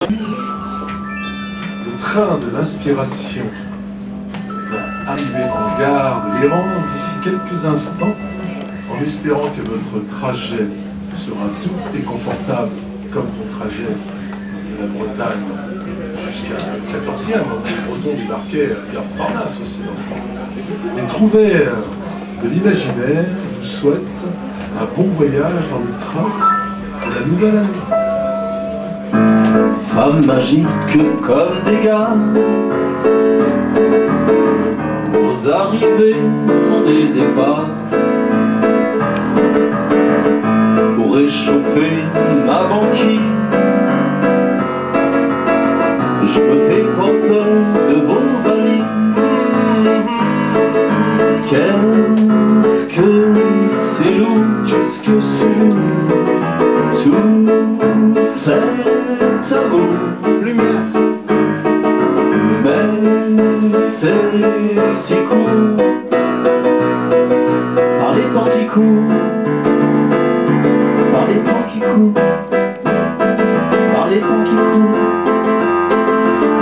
Le train de l'inspiration va arriver en gare de l'Errance d'ici quelques instants, en espérant que votre trajet sera doux et confortable, comme ton trajet de la Bretagne jusqu'à 14e. Les Bretons débarquaient à Gare Montparnasse aussi dans le temps. Les trouvères de l'imaginaire vous souhaitent un bon voyage dans le train de la nouvelle année. Femmes magiques comme des gars, vos arrivées sont des départs. Pour réchauffer ma banquise, je me fais porteur de vos valises. Qu'est-ce que c'est lourd, Qu'est-ce que c'est tout cet amour, lumière, mais c'est si court par les temps qui courent, par les temps qui courent, par les temps qui courent,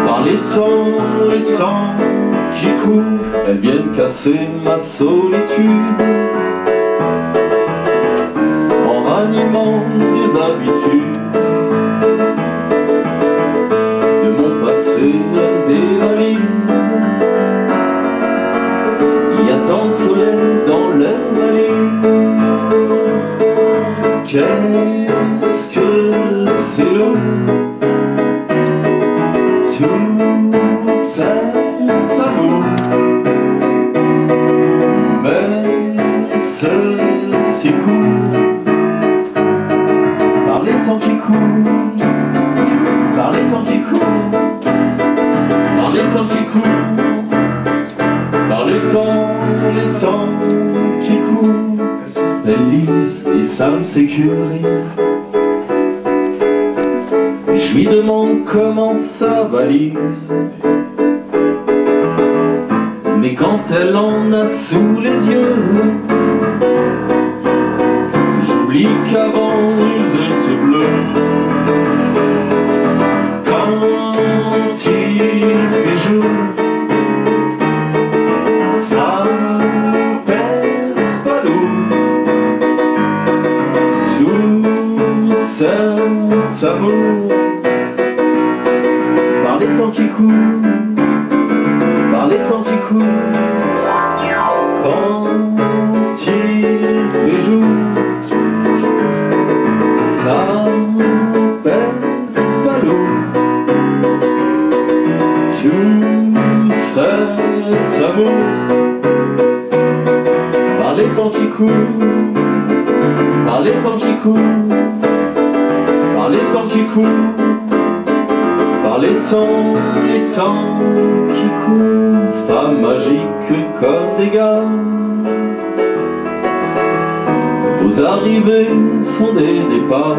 par les temps qui courent. Elles viennent casser ma solitude en ranimant des habitudes de mon passé. Elles dévalisent, il y a tant de soleil dans leurs valises. Qu'est-ce que c'est lourd, tout cet amour, mais c'est si court par les temps qui courent, par les temps qui courent, par les temps qui courent, par les temps qui courent. Elles lisent et ça me sécurise. Et je lui demande comment ça valise. Mais quand elle en a sous les yeux, j'oublie qu'avant ils étaient bleus. Quand il fait jour, ça pèse pas lourd. Tout cet amour, par les temps qui courent, par les temps qui courent. Quand il fait jour, ça pèse pas lourd. Tout cet amour, par les temps qui courent, par les temps qui courent, par les temps qui courent, par les temps qui courent. Femmes magiques comme des gars, vos arrivées sont des départs.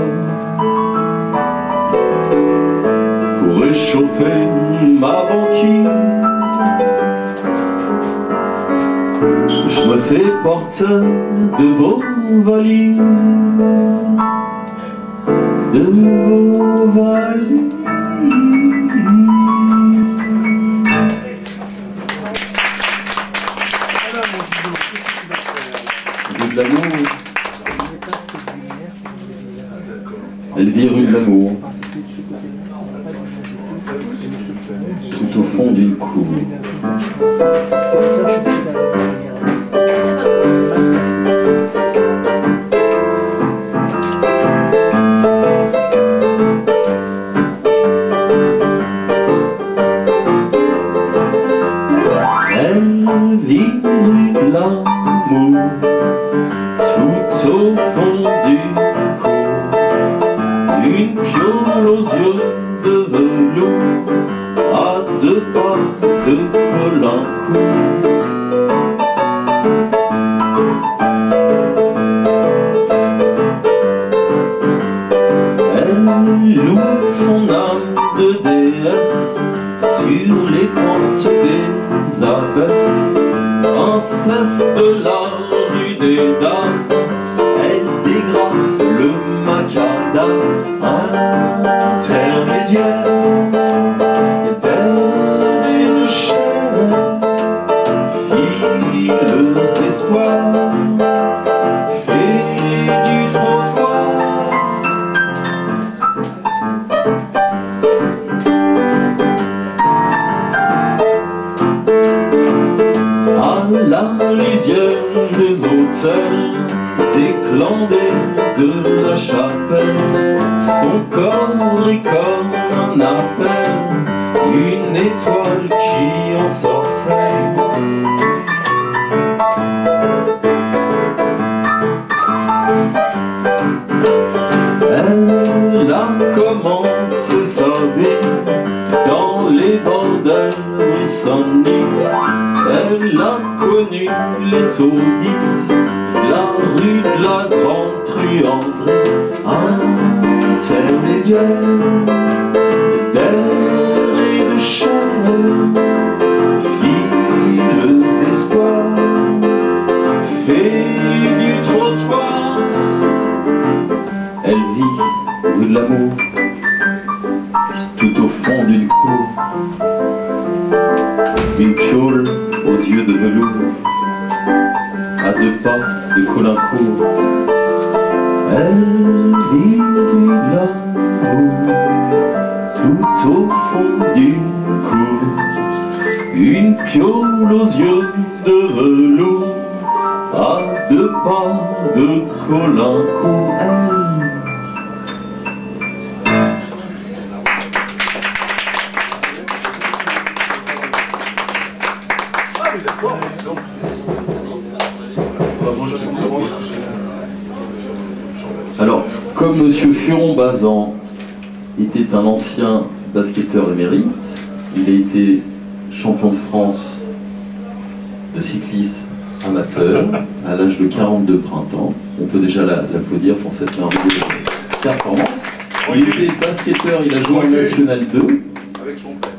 Pour réchauffer ma banquise, je me fais porteur de vos valises, de vos valises. De l'amour. Elle vit rue de l'amour, tout au fond d'une cour. Elle vit rue de l'amour, tout au fond d'une cour. Une piole aux yeux de velours, à deux pas de Colincourt. Elle loue son âme de déesse sur les pentes des abbesses. Princesse de la rue des dames, elle dégrafe le macadam intermédiaire. seul des clandestins de la chapelle. Son corps est comme un appel, une étoile qui ensorcelle. Elle a commencé sa vie dans les bordels Saint-Denis. Elle a connu les taudis, la rue de la Grande Truanderie, intermédiaire d'air et de chair, fileuse d'espoir, fée du trottoir. Elle vit rue de l'amour, tout au fond d'une cour, une piole aux yeux de velours, à 2 pas de Colincourt. Elle vit rue de l'amour, tout au fond d'une cour, une piole aux yeux de velours, à 2 pas de Colincourt. Alors, comme M. Furon-Bazan était un ancien basketteur émérite, il a été champion de France de cyclisme amateur à l'âge de 42 printemps. On peut déjà l'applaudir pour cette merveilleuse performance. Il était basketteur, il a joué en National 2. Avec son père.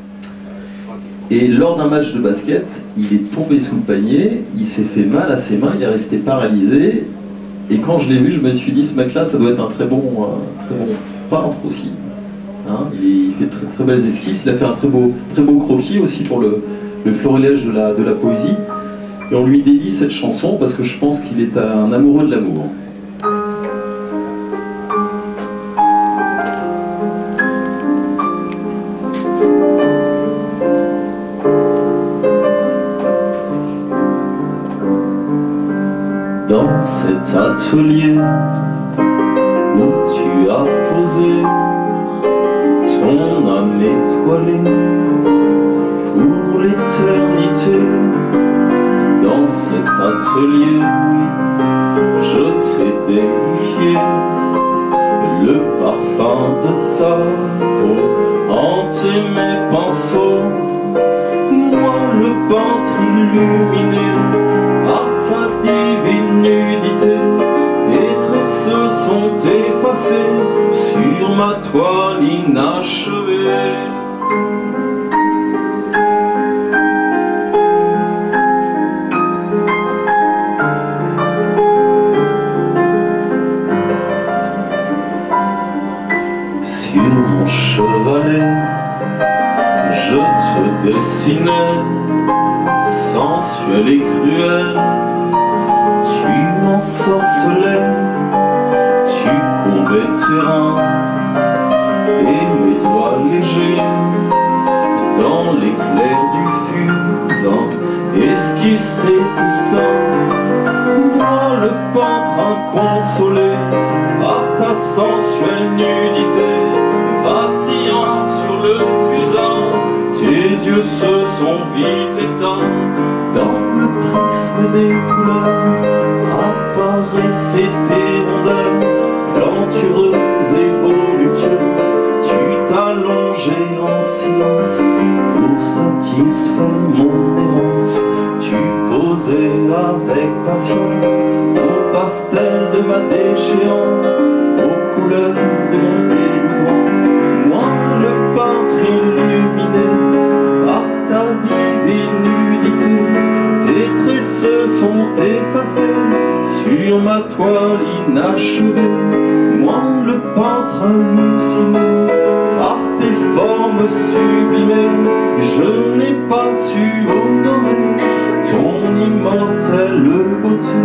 Et lors d'un match de basket, il est tombé sous le panier, il s'est fait mal à ses mains, il est resté paralysé. Et quand je l'ai vu, je me suis dit, ce mec-là, ça doit être un très bon peintre aussi. Hein, il fait très belles esquisses, il a fait un très beau croquis aussi pour le florilège de la poésie. Et on lui dédie cette chanson parce que je pense qu'il est un amoureux de l'amour. Dans cet atelier où tu as posé ton âme étoilée pour l'éternité, dans cet atelier, oui, je t'ai délifié le parfum de ta peau, hanté mes pinceaux, moi le peintre illuminé par ta divine nudité. Tes traits sont effacés sur ma toile inachevée. Sur mon chevalet, je te dessinais, sensuel et cruel, tu m'ensorcelais, tu courbais tes reins et mes doigts légers dans l'éclair du fusain esquissaient tes seins. Moi le peintre inconsolé par ta sensuelle nudité, vacillant sur le fusain, tes yeux se sont vite éteints. Dans le prisme des couleurs apparaissaient tes rondelles plantureuses et voluptueuses. Tu t'allongeais en silence pour satisfaire mon errance. Tu posais avec patience au pastel de ma déchéance, aux couleurs de mon délivrance. Moi le peintre illuminé par ta divine nudité, tes traits se sont effacés sur ma toile inachevée. Moi le peintre halluciné par tes formes sublimées, je n'ai pas su honorer ton immortelle beauté.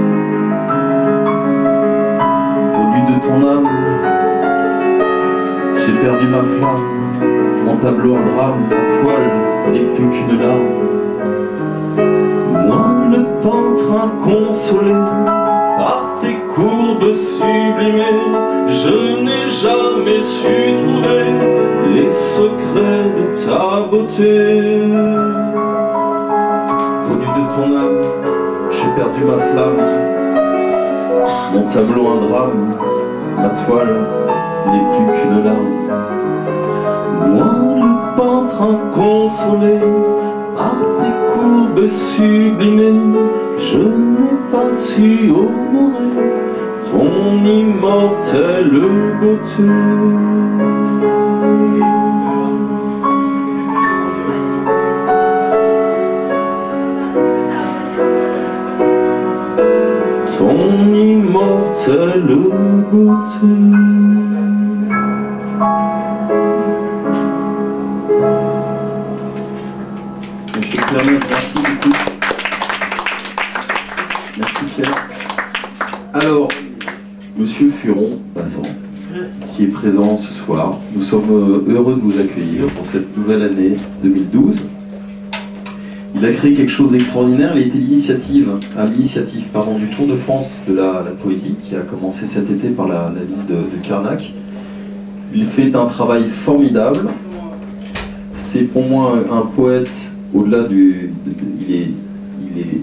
Au lieu de ton âme, j'ai perdu ma flamme. Mon tableau en drame, la toile n'est plus qu'une larme. Moi le peintre inconsolé courbes sublimées, je n'ai jamais su trouver les secrets de ta beauté. Venu de ton âme, j'ai perdu ma flamme, mon tableau un drame, ma toile n'est plus qu'une larme. Moi, le peintre inconsolé, par tes courbes sublimées, je n'ai pas su honorer ton immortelle beauté. Ton immortelle beauté. Monsieur Pierre, merci beaucoup. Merci Pierre. Alors, Monsieur Furon-Bazan, qui est présent ce soir, nous sommes heureux de vous accueillir pour cette nouvelle année 2012. Il a créé quelque chose d'extraordinaire, il a été à l'initiative du Tour de France de la poésie, qui a commencé cet été par la ville de Carnac. Il fait un travail formidable. C'est pour moi un poète, au-delà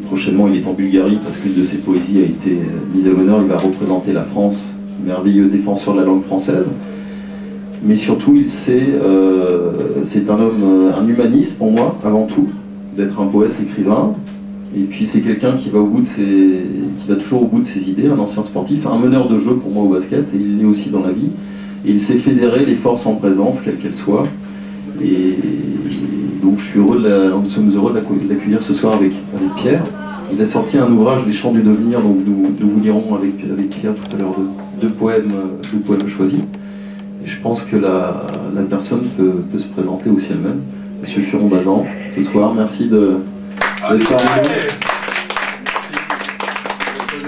prochainement il est en Bulgarie parce qu'une de ses poésies a été mise à l'honneur, il va représenter la France, merveilleux défenseur de la langue française. Mais surtout, c'est un homme, un humaniste pour moi, avant tout, d'être un poète, écrivain. Et puis c'est quelqu'un qui va toujours au bout de ses idées, un ancien sportif, un meneur de jeu pour moi au basket, et il l'est aussi dans la vie. Et il sait fédérer les forces en présence, quelles qu'elles soient. Et donc nous sommes heureux de l'accueillir ce soir avec Pierre. Il a sorti un ouvrage, Les Chants du Devenir, donc nous vous lirons avec Pierre tout à l'heure deux poèmes choisis. Et je pense que la personne peut se présenter aussi elle-même. Monsieur Furon-Bazan, ce soir, merci d'être parmi nous.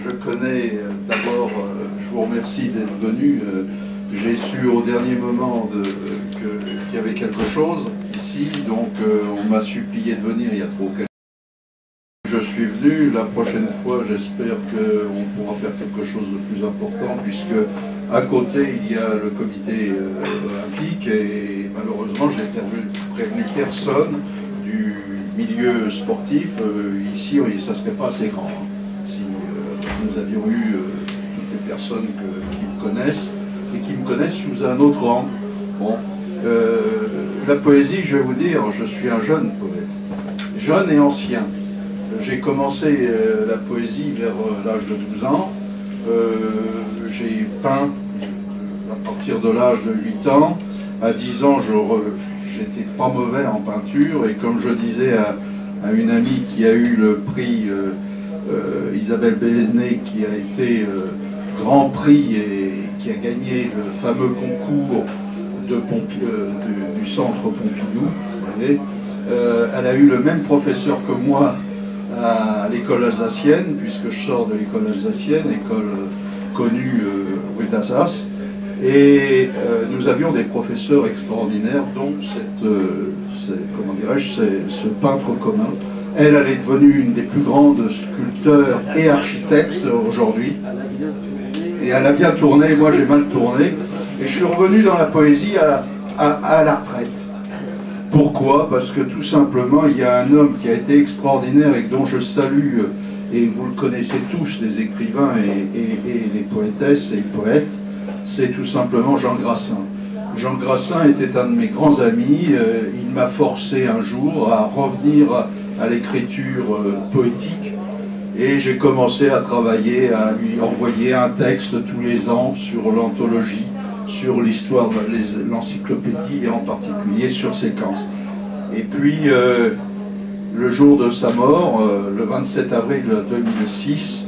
Je connais d'abord, je vous remercie d'être venu. J'ai su au dernier moment qu'il y avait quelque chose ici, donc on m'a supplié de venir il y a trop quelques jours. Je suis venu, la prochaine fois j'espère qu'on pourra faire quelque chose de plus important, puisque à côté il y a le comité olympique et malheureusement j'ai prévenu personne du milieu sportif. Ici ça ne serait pas assez grand si nous avions eu toutes les personnes qui me connaissent et qui me connaissent sous un autre angle. Bon, la poésie, je vais vous dire, je suis un jeune poète, jeune et ancien. J'ai commencé la poésie vers l'âge de 12 ans. J'ai peint à partir de l'âge de 8 ans. À 10 ans, j'étais pas mauvais en peinture. Et comme je disais à une amie qui a eu le prix Isabelle Bellenet, qui a été Grand Prix et qui a gagné le fameux concours du centre Pompidou, vous voyez, elle a eu le même professeur que moi à l'école alsacienne, puisque je sors de l'école alsacienne, école connue rue d'Assas, et nous avions des professeurs extraordinaires, dont ce peintre commun. Elle est devenue une des plus grandes sculpteurs et architectes aujourd'hui, et elle a bien tourné, moi j'ai mal tourné, et je suis revenu dans la poésie à la retraite. Pourquoi? Parce que tout simplement, il y a un homme qui a été extraordinaire et dont je salue, et vous le connaissez tous, les écrivains et les poétesses et les poètes, c'est tout simplement Jean Grassin. Jean Grassin était un de mes grands amis, il m'a forcé un jour à revenir à l'écriture poétique, et j'ai commencé à travailler, à lui envoyer un texte tous les ans sur l'anthologie, sur l'histoire de l'encyclopédie et en particulier sur Séquence. Et puis, le jour de sa mort, le 27 avril 2006,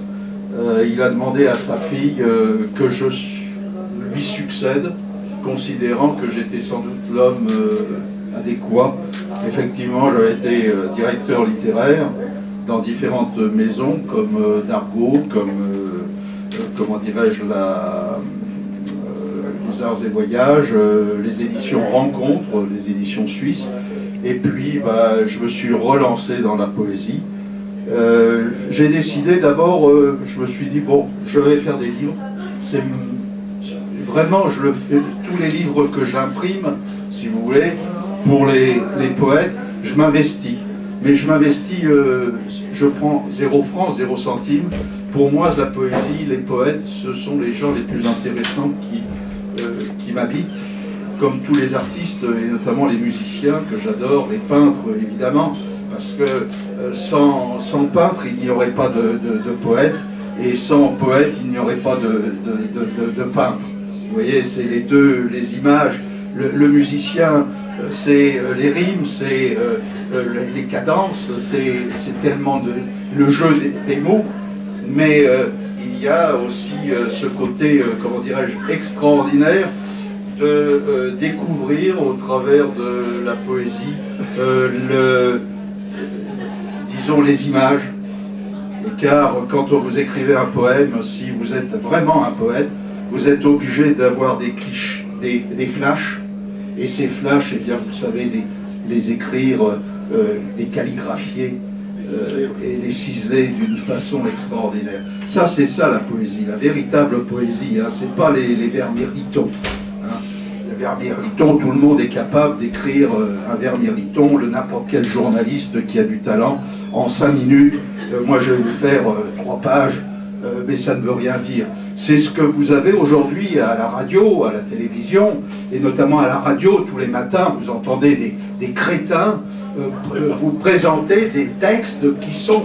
il a demandé à sa fille que je lui succède, considérant que j'étais sans doute l'homme adéquat. Effectivement, j'avais été directeur littéraire dans différentes maisons, comme Dargaud, comme, comment dirais-je, les Arts et Voyages, les éditions Rencontres, les éditions suisses. Et puis, je me suis relancé dans la poésie. J'ai décidé d'abord, je me suis dit, bon, je vais faire des livres. C'est vraiment, je le fais, tous les livres que j'imprime, si vous voulez, pour les poètes, je m'investis. Mais je m'investis, je prends 0 francs, 0 centimes. Pour moi, la poésie, les poètes, ce sont les gens les plus intéressants qui m'habitent, comme tous les artistes, et notamment les musiciens que j'adore, les peintres, évidemment, parce que sans peintre, il n'y aurait pas de poète, et sans poète, il n'y aurait pas de peintre. Vous voyez, c'est les deux, les images. Le musicien, c'est les rimes, c'est les cadences, c'est tellement le jeu des mots, mais il y a aussi ce côté, comment dirais-je, extraordinaire de découvrir au travers de la poésie, disons, les images. Car quand vous écrivez un poème, si vous êtes vraiment un poète, vous êtes obligé d'avoir des clichés, des flashs. Et ces flashs, eh bien, vous savez les écrire, les calligraphier et les ciseler d'une façon extraordinaire. Ça, c'est ça la poésie, la véritable poésie. Hein. C'est pas les vers mirlitons. Hein. Les vers mirlitons, tout le monde est capable d'écrire un vers mirliton. N'importe quel journaliste qui a du talent, en 5 minutes, moi je vais vous faire 3 pages. Mais ça ne veut rien dire. C'est ce que vous avez aujourd'hui à la radio, à la télévision, et notamment à la radio, tous les matins, vous entendez des crétins vous présenter des textes qui sont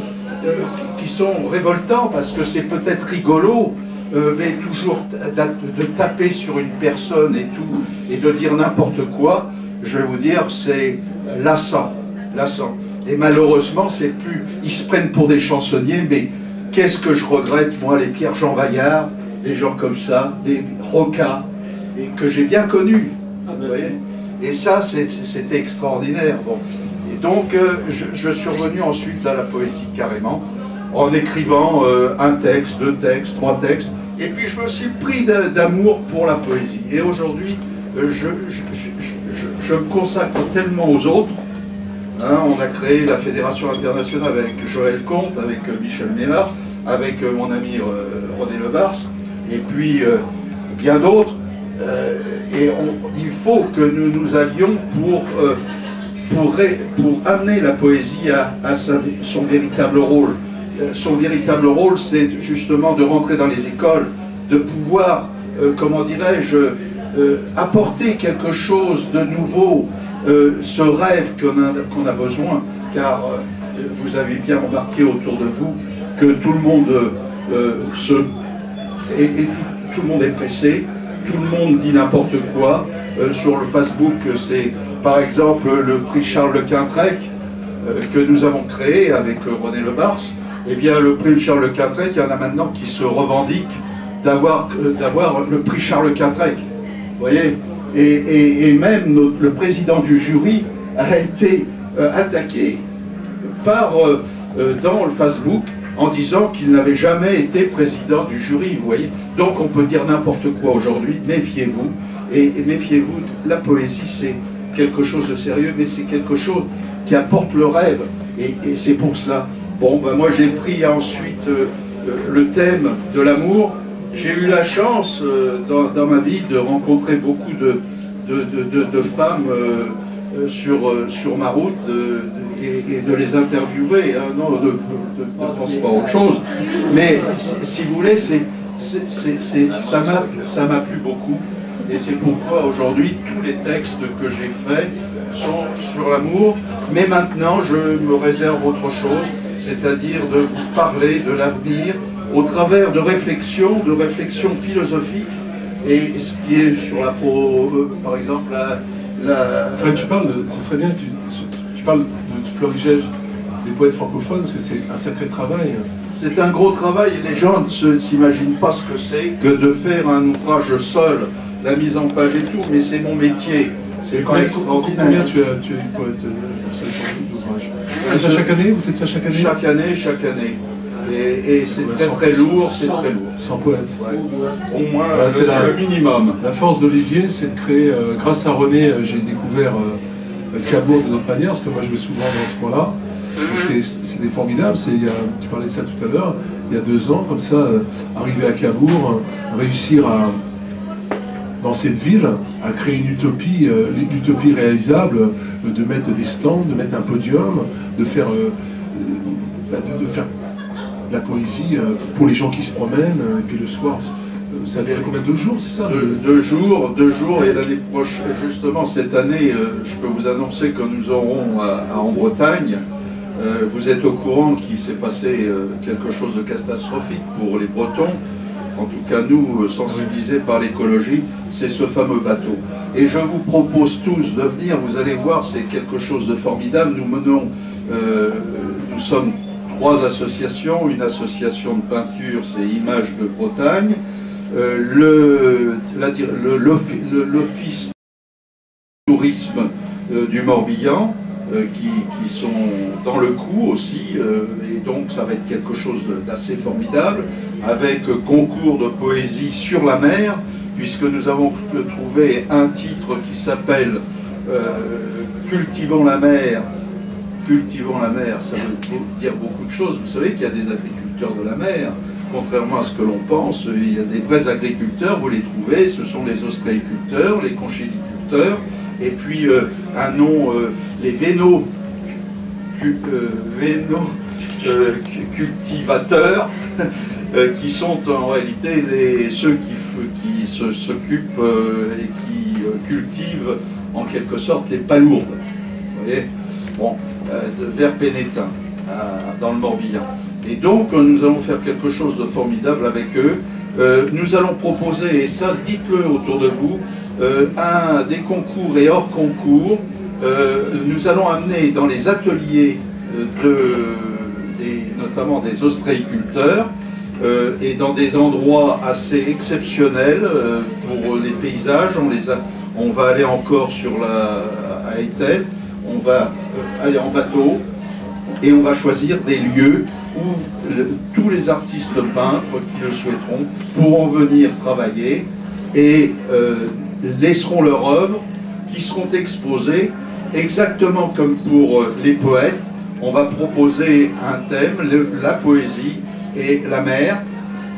révoltants, parce que c'est peut-être rigolo, mais toujours de taper sur une personne et tout, et de dire n'importe quoi, je vais vous dire, c'est lassant, lassant. Et malheureusement, c'est plus... Ils se prennent pour des chansonniers, mais... Qu'est-ce que je regrette, moi, les Pierre-Jean Vaillard, les gens comme ça, les Roca, et que j'ai bien connus, vous voyez. Et ça, c'était extraordinaire. Bon. Et donc, je suis revenu ensuite à la poésie, carrément, en écrivant un texte, 2 textes, 3 textes, et puis je me suis pris d'amour pour la poésie. Et aujourd'hui, je me consacre tellement aux autres. Hein, on a créé la Fédération internationale avec Joël Comte, avec Michel Ménard, avec mon ami René Lebars, et puis bien d'autres. Il faut que nous allions pour amener la poésie à son véritable rôle. Son véritable rôle, c'est justement de rentrer dans les écoles, de pouvoir, comment dirais-je, apporter quelque chose de nouveau, ce rêve qu'on a besoin, car vous avez bien remarqué autour de vous que tout le monde tout le monde est pressé, tout le monde dit n'importe quoi. Sur le Facebook, c'est par exemple le prix Charles Lequintrec que nous avons créé avec René Lebars. Eh bien, le prix Charles Lequintrec, il y en a maintenant qui se revendiquent d'avoir le prix Charles Lequintrec. Vous voyez, et même le président du jury a été attaqué dans le Facebook en disant qu'il n'avait jamais été président du jury, vous voyez. Donc on peut dire n'importe quoi aujourd'hui, méfiez-vous. Et méfiez-vous, la poésie c'est quelque chose de sérieux, mais c'est quelque chose qui apporte le rêve. Et c'est pour cela. Bon, ben moi j'ai pris ensuite le thème de l'amour. J'ai eu la chance dans ma vie de rencontrer beaucoup de femmes sur ma route et de les interviewer. Hein. Non, ne pense pas à autre chose. Mais si vous voulez, ça m'a plu beaucoup. Et c'est pourquoi aujourd'hui tous les textes que j'ai faits sont sur l'amour. Mais maintenant, je me réserve autre chose, c'est-à-dire de vous parler de l'avenir au travers de réflexions philosophiques, et ce qui est sur par exemple, Enfin, tu parles ce serait bien que tu parles de Florigège, des poètes francophones, parce que c'est un sacré travail. C'est un gros travail, et les gens ne s'imaginent pas ce que c'est que de faire un ouvrage seul, la mise en page et tout, mais c'est mon métier. C'est pas extraordinaire. Combien tu es poète pour ce ouvrage? Vous faites ça chaque année? Vous faites ça chaque année? Chaque année. Et c'est très lourd, c'est très lourd. 100 poètes. Ouais. Au moins le minimum. La force d'Olivier, c'est de créer, grâce à René, j'ai découvert Cabot de notre manière, parce que moi je vais souvent dans ce coin-là. C'était formidable. Tu parlais de ça tout à l'heure, il y a 2 ans, comme ça, arriver à Cabourg, réussir dans cette ville, à créer une utopie réalisable, de mettre des stands, de mettre un podium, de faire de la poésie pour les gens qui se promènent, et puis le soir, ça a duré combien de jours, c'est ça? 2 jours, et l'année prochaine, justement cette année, je peux vous annoncer que nous aurons en Bretagne, vous êtes au courant qu'il s'est passé quelque chose de catastrophique pour les Bretons, en tout cas nous, sensibilisés par l'écologie, c'est ce fameux bateau. Et je vous propose tous de venir, vous allez voir, c'est quelque chose de formidable. Nous sommes 3 associations, une association de peinture, c'est Images de Bretagne, l'Office de tourisme du Morbihan, qui sont dans le coup aussi, et donc ça va être quelque chose d'assez formidable, avec concours de poésie sur la mer, puisque nous avons trouvé un titre qui s'appelle Cultivons la mer. Cultivons la mer, ça veut dire beaucoup de choses. Vous savez qu'il y a des agriculteurs de la mer, contrairement à ce que l'on pense, il y a des vrais agriculteurs, vous les trouvez, ce sont les ostréiculteurs, les conchyliculteurs, et puis un nom, les cultivateurs, qui sont en réalité ceux qui s'occupent et qui cultivent en quelque sorte les palourdes. Vous voyez, bon, vers Pénétin, dans le Morbihan. Et donc nous allons faire quelque chose de formidable avec eux. Nous allons proposer, et ça dites-le autour de vous, des concours et hors concours. Nous allons amener dans les ateliers notamment des ostréiculteurs et dans des endroits assez exceptionnels pour les paysages. On va aller encore à Etel, on va aller en bateau et on va choisir des lieux où tous les artistes peintres qui le souhaiteront pourront venir travailler et laisseront leur œuvre qui seront exposées exactement comme pour les poètes. On va proposer un thème, la poésie et la mer.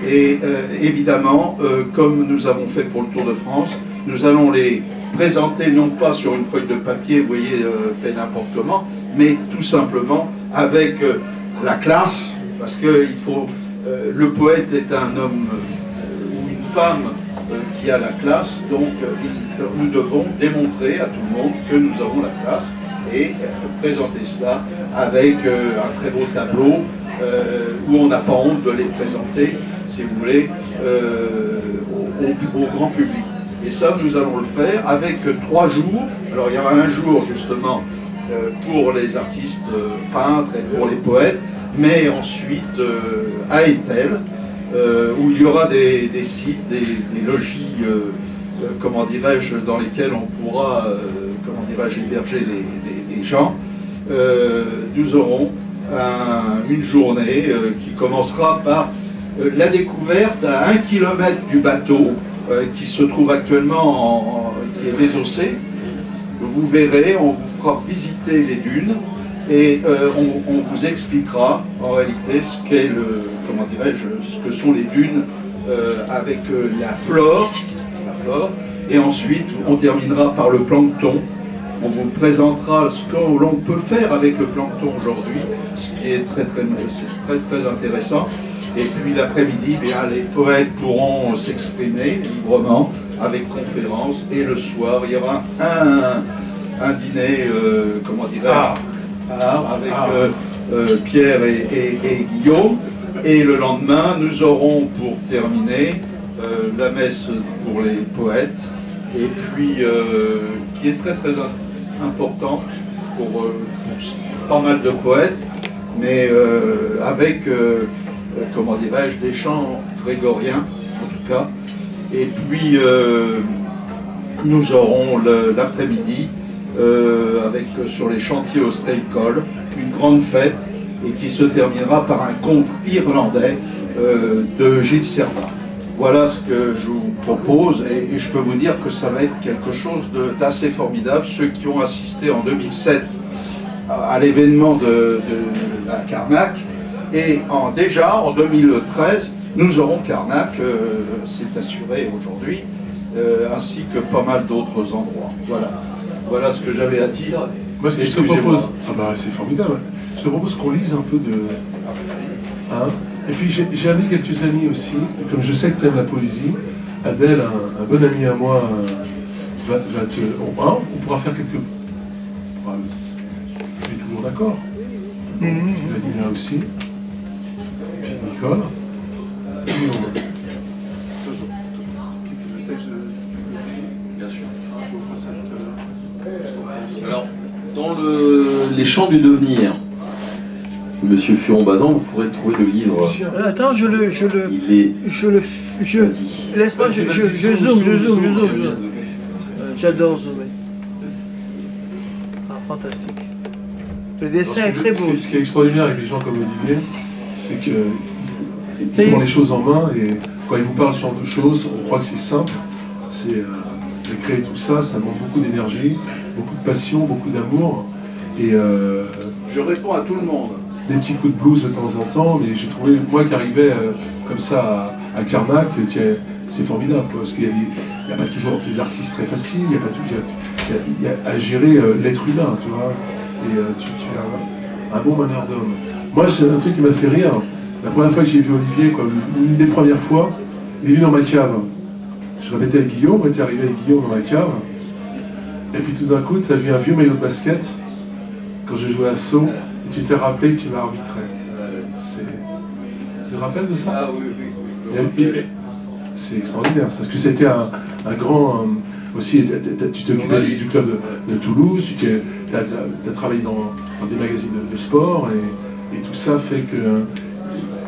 Et évidemment, comme nous avons fait pour le Tour de France, nous allons les présenter non pas sur une feuille de papier, vous voyez, fait n'importe comment, mais tout simplement avec la classe, parce que le poète est un homme ou une femme qui a la classe, donc nous devons démontrer à tout le monde que nous avons la classe et présenter cela avec un très beau tableau où on n'a pas honte de les présenter, si vous voulez, au grand public. Et ça, nous allons le faire avec 3 jours. Alors il y aura un jour justement pour les artistes peintres et pour les poètes, mais ensuite à Etel, où il y aura des sites, des logis, comment dirais-je, dans lesquels on pourra, comment dirais-je, héberger les gens. Nous aurons une journée qui commencera par la découverte à 1 km du bateau qui se trouve actuellement, qui est désossé. Vous verrez, on vous fera visiter les dunes et on vous expliquera en réalité ce qu'est comment dirais-je, ce que sont les dunes avec la flore, et ensuite on terminera par le plancton. On vous présentera ce que l'on peut faire avec le plancton aujourd'hui, ce qui est très intéressant. Et puis l'après-midi, les poètes pourront s'exprimer librement avec conférences. Et le soir, il y aura un dîner, comment dirais-je, avec Pierre et Guillaume. Et le lendemain, nous aurons pour terminer la messe pour les poètes, et puis qui est très importante pour pas mal de poètes, mais avec, comment dirais-je, des chants grégoriens en tout cas. Et puis nous aurons l'après-midi sur les chantiers ostréicoles, une grande fête, et qui se terminera par un conte irlandais de Gilles Cerdan. Voilà ce que je vous propose, et je peux vous dire que ça va être quelque chose d'assez formidable. Ceux qui ont assisté en 2007 à l'événement à Carnac. Et déjà en 2013, nous aurons Carnac, c'est assuré aujourd'hui, ainsi que pas mal d'autres endroits. Voilà ce que j'avais à dire. Moi, ce que je te propose, c'est formidable. Je te propose qu'on lise un peu de. Hein, et puis j'ai amené quelques amis aussi, comme je sais que tu aimes la poésie. Adèle, un bon ami à moi, va te. On pourra faire quelques. Tu es toujours d'accord? Vanina aussi. Puis Nicole. Bien sûr. On fera ça tout à l'heure. Alors, dans les champs du devenir, Monsieur Furon-Bazan, vous pourrez trouver le livre. Attends, laisse-moi, je zoome. J'adore zoomer. Ah, fantastique. Le dessin est très beau. Ce qui est extraordinaire avec les gens comme Olivier, c'est qu'ils prennent les choses en main et quand ils vous parlent sur de choses, on croit que c'est simple. C'est de créer tout ça, ça demande beaucoup d'énergie, beaucoup de passion, beaucoup d'amour. Et je réponds à tout le monde. Des petits coups de blues de temps en temps, mais j'ai trouvé, moi qui arrivais comme ça à Carnac, c'est formidable, parce qu'il n'y a pas toujours des artistes très faciles, il y a pas tout, il y a à gérer l'être humain, tu vois, et tu as un bon meneur d'homme. Moi, c'est un truc qui m'a fait rire, la première fois que j'ai vu Olivier, quoi, une des premières fois, il est venu dans ma cave. Je répétais avec Guillaume, on était arrivé avec Guillaume dans ma cave, et puis tout d'un coup, tu as vu un vieux maillot de basket, quand je jouais à Sceaux, et tu t'es rappelé que tu m'as arbitré. Tu te rappelles de ça? Ah oui. C'est extraordinaire, parce que c'était un grand... aussi, tu t'es occupé du club de Toulouse, tu as travaillé dans des magazines de sport, et tout ça fait que...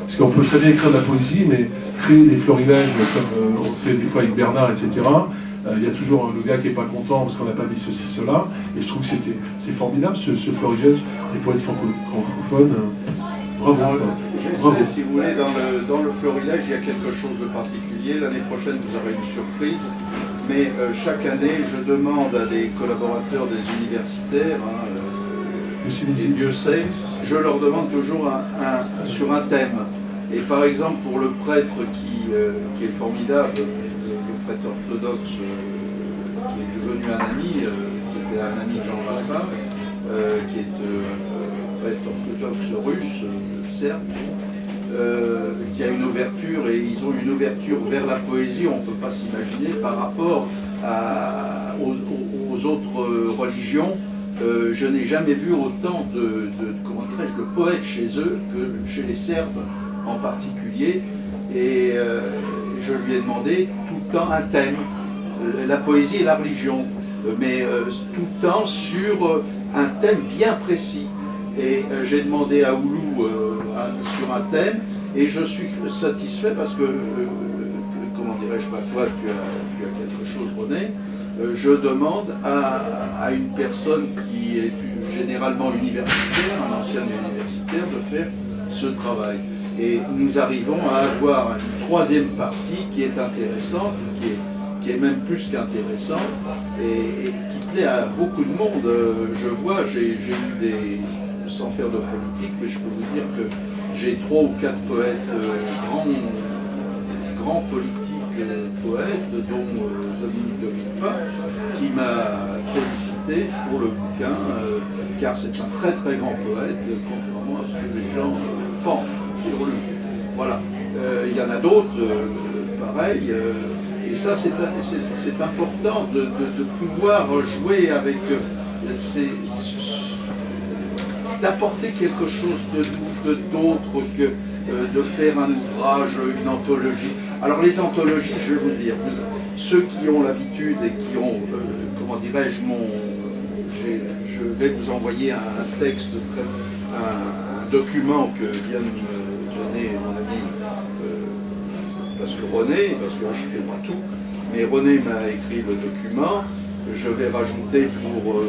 Parce qu'on peut très bien écrire de la poésie, mais créer des florilèges comme on fait des fois avec Bernard, etc., il y a toujours le gars qui n'est pas content parce qu'on n'a pas mis ceci, cela, et je trouve que c'est formidable ce florilège des poètes francophones. Bravo. J'essaie, si vous voulez, dans le florilège, il y a quelque chose de particulier. L'année prochaine, vous aurez une surprise. Mais chaque année, je demande à des collaborateurs des universitaires, et Dieu sait, je leur demande toujours sur un thème. Et par exemple, pour le prêtre qui est formidable, le prêtre orthodoxe qui est devenu un ami, qui était un ami de Jean Jassin, qui est prêtre orthodoxe russe, serbe, qui a une ouverture, et ils ont une ouverture vers la poésie, on ne peut pas s'imaginer, par rapport aux autres religions. Je n'ai jamais vu autant comment dirais-je, de poètes chez eux que chez les Serbes en particulier, et je lui ai demandé tout le temps un thème, la poésie et la religion, mais tout le temps sur un thème bien précis. Et j'ai demandé à Oulou sur un thème, et je suis satisfait parce que, comment dirais-je, pas toi, tu as quelque chose, René, je demande à une personne qui est généralement universitaire, un ancien universitaire, de faire ce travail. Et nous arrivons à avoir une troisième partie qui est intéressante, qui est même plus qu'intéressante, et qui plaît à beaucoup de monde. Je vois, j'ai eu des... sans faire de politique, mais je peux vous dire que j'ai 3 ou 4 poètes, grands politiques poètes, dont Dominique de Villepin, qui m'a félicité pour le bouquin, car c'est un très très grand poète, contrairement à ce que les gens pensent sur lui. Voilà. Il y en a d'autres, pareil, et ça c'est important de pouvoir jouer avec d'apporter quelque chose d'autre que de faire un ouvrage, une anthologie. Alors les anthologies, je vais vous dire, ceux qui ont l'habitude et qui ont, comment dirais-je, je vais vous envoyer un texte, un document que vient de me donner mon ami, parce que moi je ne fais pas tout, mais René m'a écrit le document. Je vais rajouter pour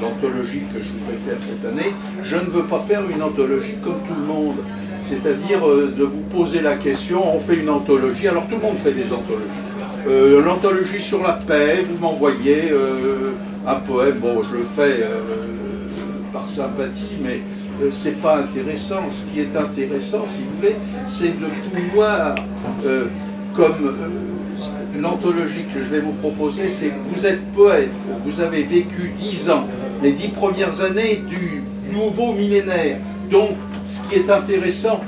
l'anthologie que je voudrais faire cette année. Je ne veux pas faire une anthologie comme tout le monde, c'est-à-dire de vous poser la question, on fait une anthologie, alors tout le monde fait des anthologies. L'anthologie sur la paix, vous m'envoyez un poème, bon je le fais par sympathie, mais c'est pas intéressant. Ce qui est intéressant, si vous voulez, c'est de tout voir comme l'anthologie que je vais vous proposer, c'est que vous êtes poète, vous avez vécu 10 ans, les 10 premières années du nouveau millénaire. Donc, ce qui est intéressant,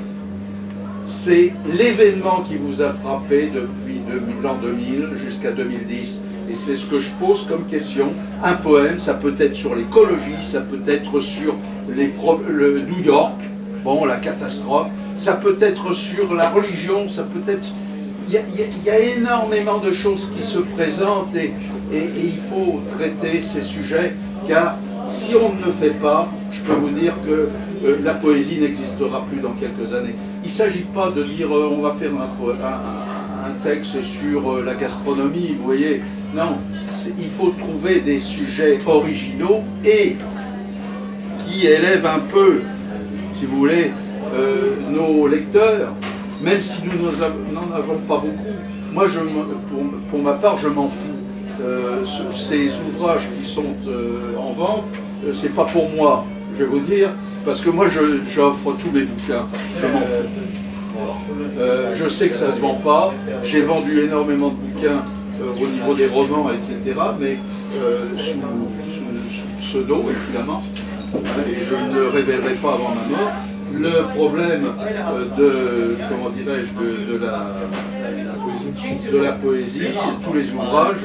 c'est l'événement qui vous a frappé depuis l'an 2000 jusqu'à 2010. Et c'est ce que je pose comme question. Un poème, ça peut être sur l'écologie, ça peut être sur le New York, bon, la catastrophe, ça peut être sur la religion, ça peut être... Il y a énormément de choses qui se présentent et il faut traiter ces sujets, car si on ne le fait pas, je peux vous dire que la poésie n'existera plus dans quelques années. Il ne s'agit pas de dire on va faire un texte sur la gastronomie, vous voyez. Non, il faut trouver des sujets originaux et qui élèvent un peu, si vous voulez, nos lecteurs, même si nous n'en avons pas beaucoup. Moi, pour ma part, je m'en fous. Ces ouvrages qui sont en vente, c'est pas pour moi, je vais vous dire, parce que moi, j'offre tous mes bouquins, je m'en faux. Je sais que ça se vend pas, j'ai vendu énormément de bouquins au niveau des romans, etc., mais sous pseudo, évidemment, et je ne le révélerai pas avant ma mort. Le problème comment dirais-je, de la poésie, tous les ouvrages,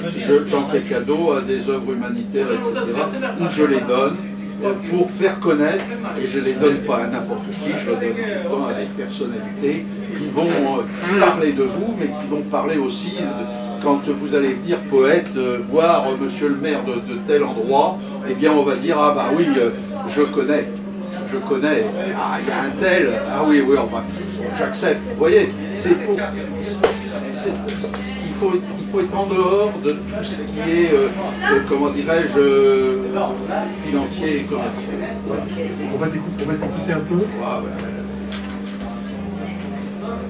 j'en fais cadeau à des œuvres humanitaires, etc., où je les donne pour faire connaître, et je ne les donne pas à n'importe qui, je les donne à des personnalités qui vont parler de vous, mais qui vont parler aussi, quand vous allez venir poète, voir monsieur le maire de tel endroit, eh bien on va dire, ah bah oui, je connais, ah il y a un tel, ah oui, j'accepte, vous voyez, il faut être en dehors de tout ce qui est, comment dirais-je, financier et commercial. Voilà. On va t'écouter un peu. Ah,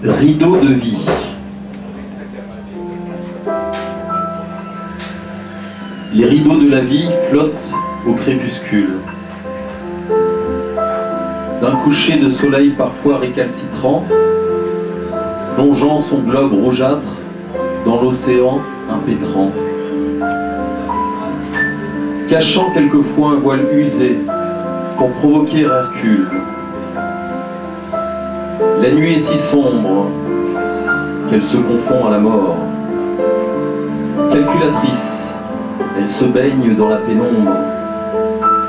Rideau de vie. Les rideaux de la vie flottent au crépuscule. D'un coucher de soleil parfois récalcitrant, plongeant son globe rougeâtre dans l'océan impétrant, cachant quelquefois un voile usé pour provoquer Hercule. La nuit est si sombre qu'elle se confond à la mort. Calculatrice, elle se baigne dans la pénombre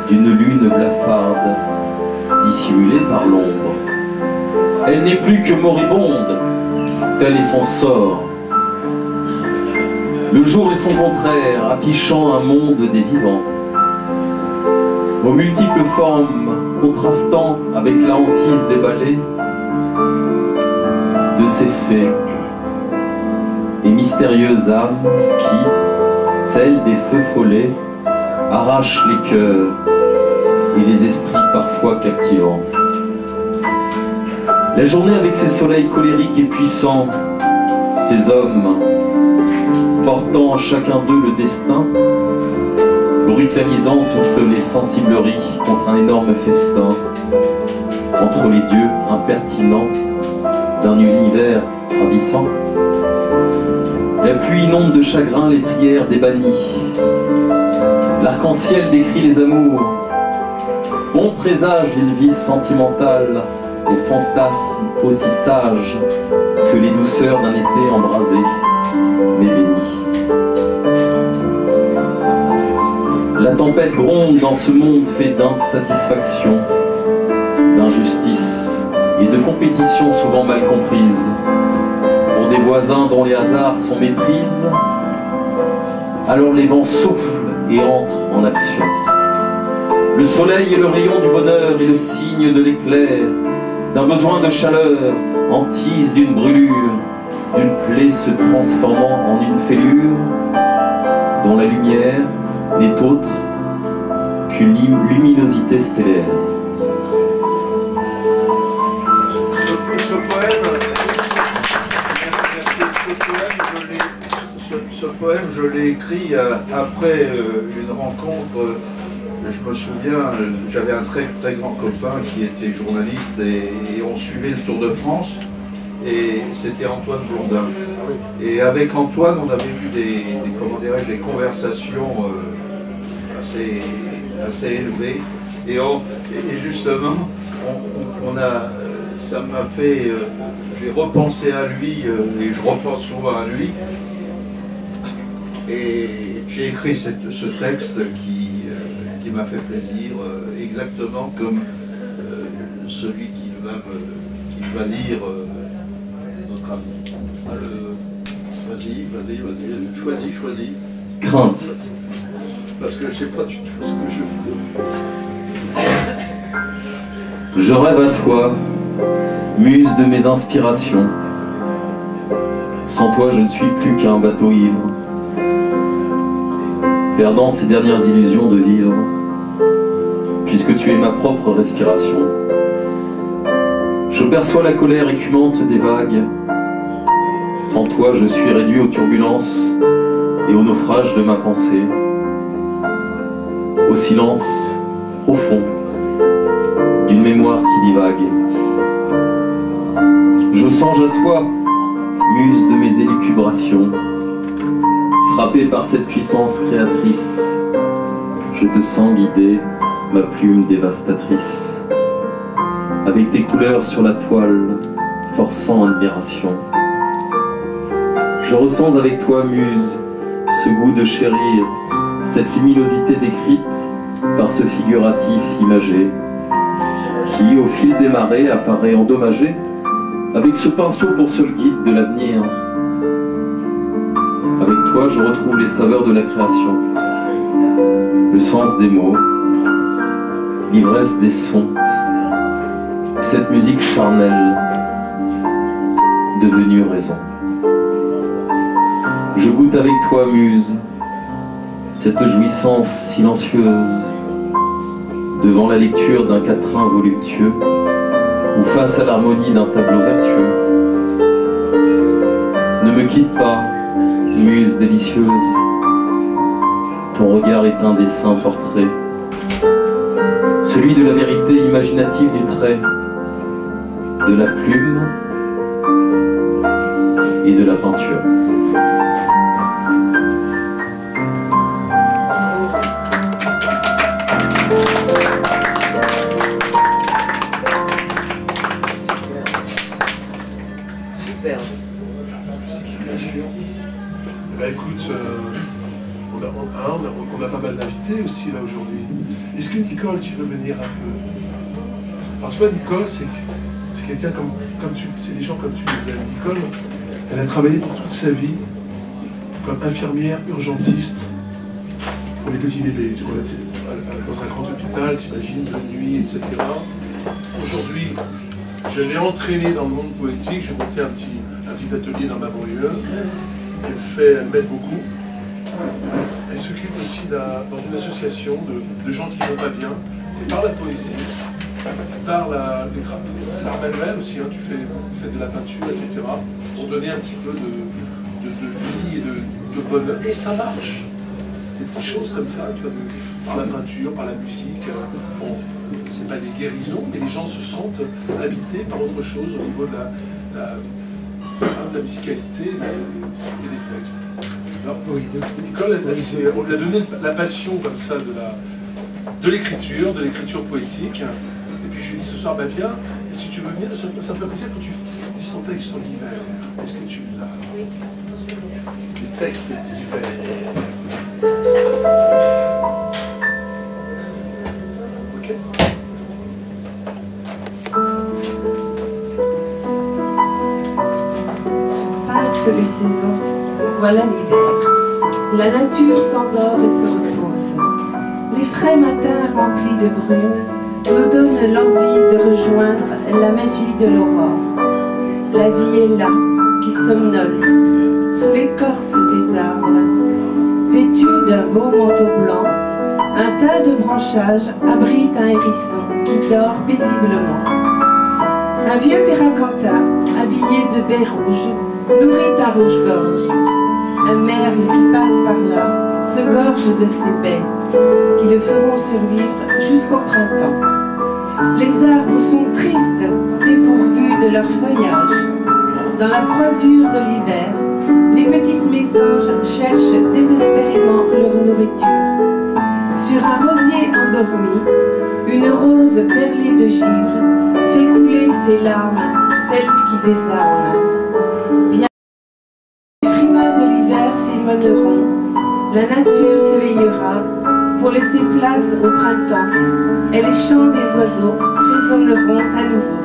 d'une lune blafarde dissimulée par l'ombre. Elle n'est plus que moribonde, tel est son sort. Le jour est son contraire, affichant un monde des vivants, aux multiples formes contrastant avec la hantise déballée de ces fées et mystérieuses âmes qui, telles des feux follets, arrachent les cœurs et les esprits parfois captivants. La journée avec ses soleils colériques et puissants, ces hommes portant chacun d'eux le destin, brutalisant toutes les sensibleries contre un énorme festin, entre les dieux impertinents d'un univers ravissant. La pluie inonde de chagrin les prières des bannis. L'arc-en-ciel décrit les amours, bon présage d'une vie sentimentale, aux fantasmes aussi sages que les douceurs d'un été embrasé, mais béni. La tempête gronde dans ce monde fait d'insatisfaction, d'injustice et de compétition souvent mal comprise, pour des voisins dont les hasards sont méprises. Alors les vents soufflent et entrent en action. Le soleil est le rayon du bonheur et le signe de l'éclair, d'un besoin de chaleur, hantise d'une brûlure, d'une plaie se transformant en une fêlure, dont la lumière n'est autre qu'une luminosité stellaire. Ce poème, je l'ai écrit après une rencontre je me souviens, j'avais un très très grand copain qui était journaliste et on suivait le Tour de France et c'était Antoine Blondin. Et avec Antoine, on avait eu des conversations assez élevées et justement, ça m'a fait, j'ai repensé à lui et je repense souvent à lui et j'ai écrit ce texte qui m'a fait plaisir, exactement comme celui qui va lire notre ami. Vas-y, choisis. Crainte. Parce que je sais pas du tout ce que je veux. Je rêve à toi, muse de mes inspirations. Sans toi, je ne suis plus qu'un bateau ivre, perdant ses dernières illusions de vivre, puisque tu es ma propre respiration. Je perçois la colère écumante des vagues. Sans toi, je suis réduit aux turbulences et au naufrage de ma pensée, au silence profond d'une mémoire qui divague. Je songe à toi, muse de mes élucubrations. Frappé par cette puissance créatrice, je te sens guider ma plume dévastatrice, avec tes couleurs sur la toile, forçant admiration. Je ressens avec toi, muse, ce goût de chérir, cette luminosité décrite par ce figuratif imagé, qui, au fil des marées, apparaît endommagé, avec ce pinceau pour seul guide de l'avenir. Avec toi, je retrouve les saveurs de la création, le sens des mots, l'ivresse des sons, cette musique charnelle, devenue raison. Je goûte avec toi, muse, cette jouissance silencieuse, devant la lecture d'un quatrain voluptueux, ou face à l'harmonie d'un tableau vertueux. Ne me quitte pas, muse délicieuse, ton regard est un dessin portrait, celui de la vérité imaginative du trait, de la plume et de la peinture. Écoute, on a pas mal d'invités aussi là aujourd'hui. Est-ce que Nicole, tu veux venir un peu? Alors tu vois, Nicole, c'est quelqu'un comme tu, c'est des gens comme tu les aimes. Nicole, elle a travaillé pour toute sa vie comme infirmière urgentiste pour les petits bébés. Tu vois, dans un grand hôpital, t'imagines, de nuit, etc. Aujourd'hui, je l'ai entraînée dans le monde poétique. J'ai monté un petit atelier dans ma banlieue. Elle m'aide beaucoup. Elle s'occupe aussi dans une association de gens qui ne vont pas bien, et par la poésie, par l'art manuel aussi, hein, tu fais de la peinture, etc., pour donner un petit peu de vie et de bonheur. Et ça marche. Des petites choses comme ça, tu vois, par la peinture, par la musique. Bon, c'est pas des guérisons, mais les gens se sentent habités par autre chose au niveau de la musicalité et des textes. Alors, Nicole, on lui a donné la passion comme ça de l'écriture poétique. Et puis je lui ai dit ce soir, bah viens, et si tu veux venir, ça me ferait plaisir que tu dises ton texte sur l'hiver. Est-ce que tu l'as? Oui. Les textes d'hiver. Ok. Les saisons, voilà l'hiver. La nature s'endort et se repose. Les frais matins remplis de brume nous donnent l'envie de rejoindre la magie de l'aurore. La vie est là, qui somnole, sous l'écorce des arbres. Vêtue d'un beau manteau blanc, un tas de branchages abrite un hérisson qui dort paisiblement. Un vieux péracanta, habillé de baies rouges, nourrit un rouge-gorge. Un merle qui passe par là se gorge de ces baies qui le feront survivre jusqu'au printemps. Les arbres sont tristes, dépourvus de leur feuillage. Dans la froidure de l'hiver, les petites mésanges cherchent désespérément leur nourriture. Sur un rosier endormi, une rose perlée de givre fait couler ses larmes, celles qui désarment. Bien les frimas de l'hiver s'éloigneront, la nature s'éveillera pour laisser place au printemps, et les chants des oiseaux résonneront à nouveau.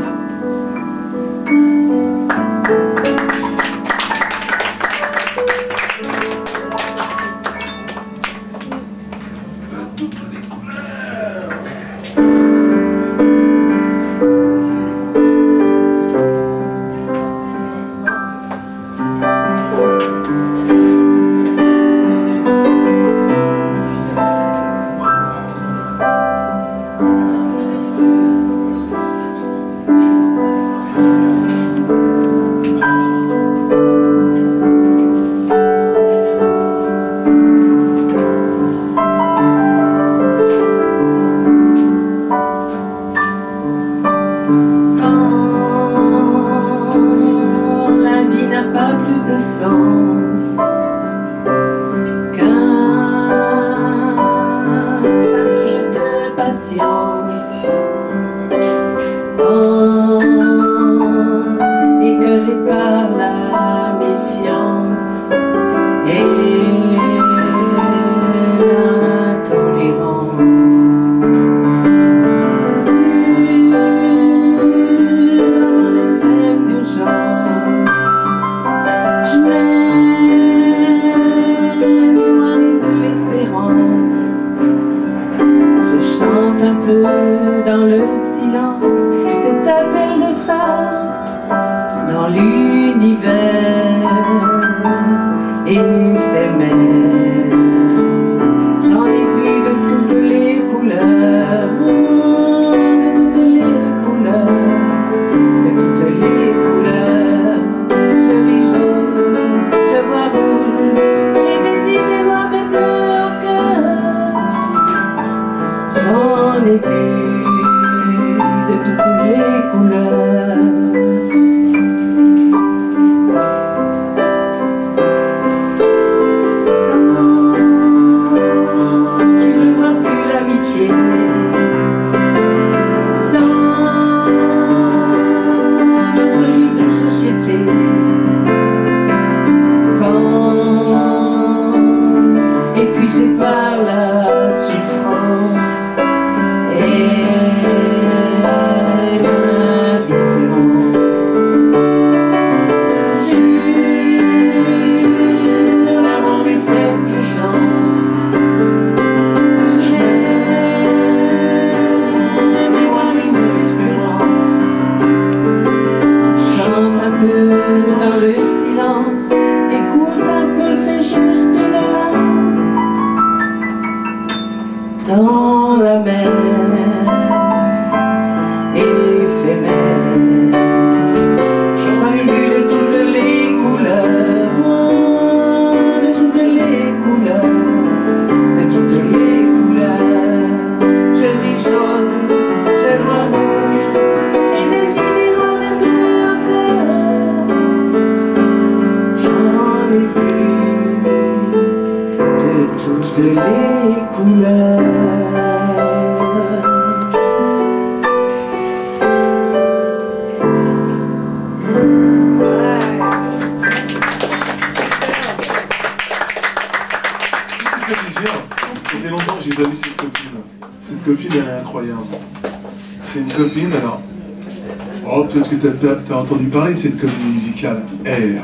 Peut-être que tu as entendu parler de cette comédie musicale R.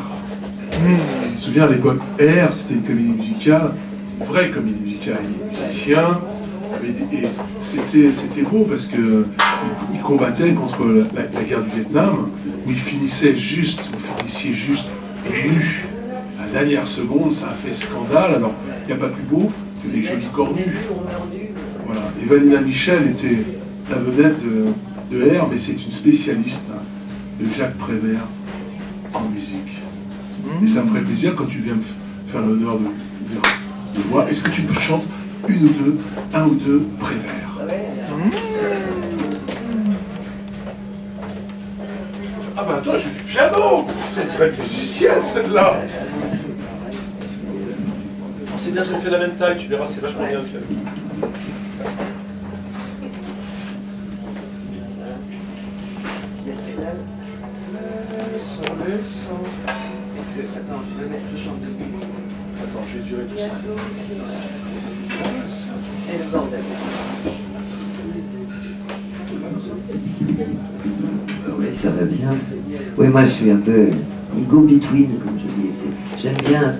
Tu te souviens à l'époque, R, c'était une comédie musicale, une vraie comédie musicale, les musiciens, et c'était beau parce qu'ils combattaient contre la guerre du Vietnam, où ils finissaient juste, nus. À la dernière seconde, ça a fait scandale, alors il n'y a pas plus beau que les jolis corps nus. Voilà. Et Vanina Michel était la vedette de R, mais c'est une spécialiste de Jacques Prévert en musique. Et ça me ferait plaisir quand tu viens me faire l'honneur de de voix. Est-ce que tu me chantes un ou deux prévers? Ah bah toi, je joue du piano. C'est une vraie musicienne, celle-là. C'est bien ce qu'on fait de la même taille, tu verras, c'est vachement bien le piano. Attends, je chante dessus. Attends, je vais durer tout ça. C'est le bordel. Oui, ça va bien. Oui, moi je suis un peu go-between, comme je dis. J'aime bien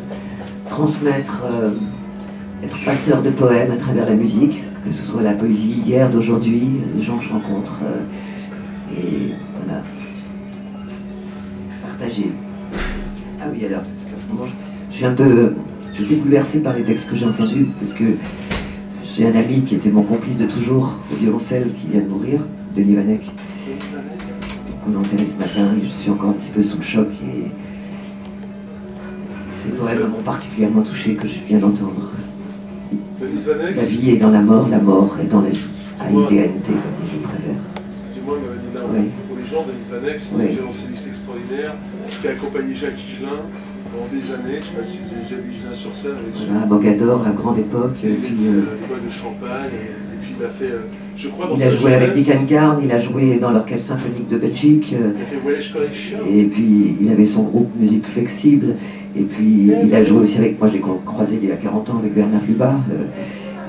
transmettre, être passeur de poèmes à travers la musique, que ce soit la poésie d'hier, d'aujourd'hui, les gens que je rencontre. Et voilà. Partager. Ah oui, alors, parce qu'à ce moment, je suis un peu... J'étais bouleversée par les textes que j'ai entendus, parce que j'ai un ami qui était mon complice de toujours au violoncelle, qui vient de mourir, Denis Vanek. On l'a enterré ce matin, et je suis encore un petit peu sous le choc, et ces poèmes m'ont particulièrement touché, que je viens d'entendre. La vie est dans la mort est dans la vie. A-I-D-N-T, comme disait Prévert. Dis-moi, Mélina, Oui. pour les gens, Denis Vanek, c'était un violoncelliste extraordinaire qui a accompagné Jacques Higelin pendant des années. Je ne sais pas si vous avez déjà vu Higelin sur scène avec son... Voilà, Mogador, la grande époque. Les puis, bois de champagne, et puis il a fait, je crois, dans il sa a joué avec jeunesse, Dick Garn, il a joué dans l'Orchestre Symphonique de Belgique. il a fait Welsh Collection. Et puis il avait son groupe Musique Flexible. Et puis il a joué aussi avec, moi je l'ai croisé il y a 40 ans avec Bernard Lubat.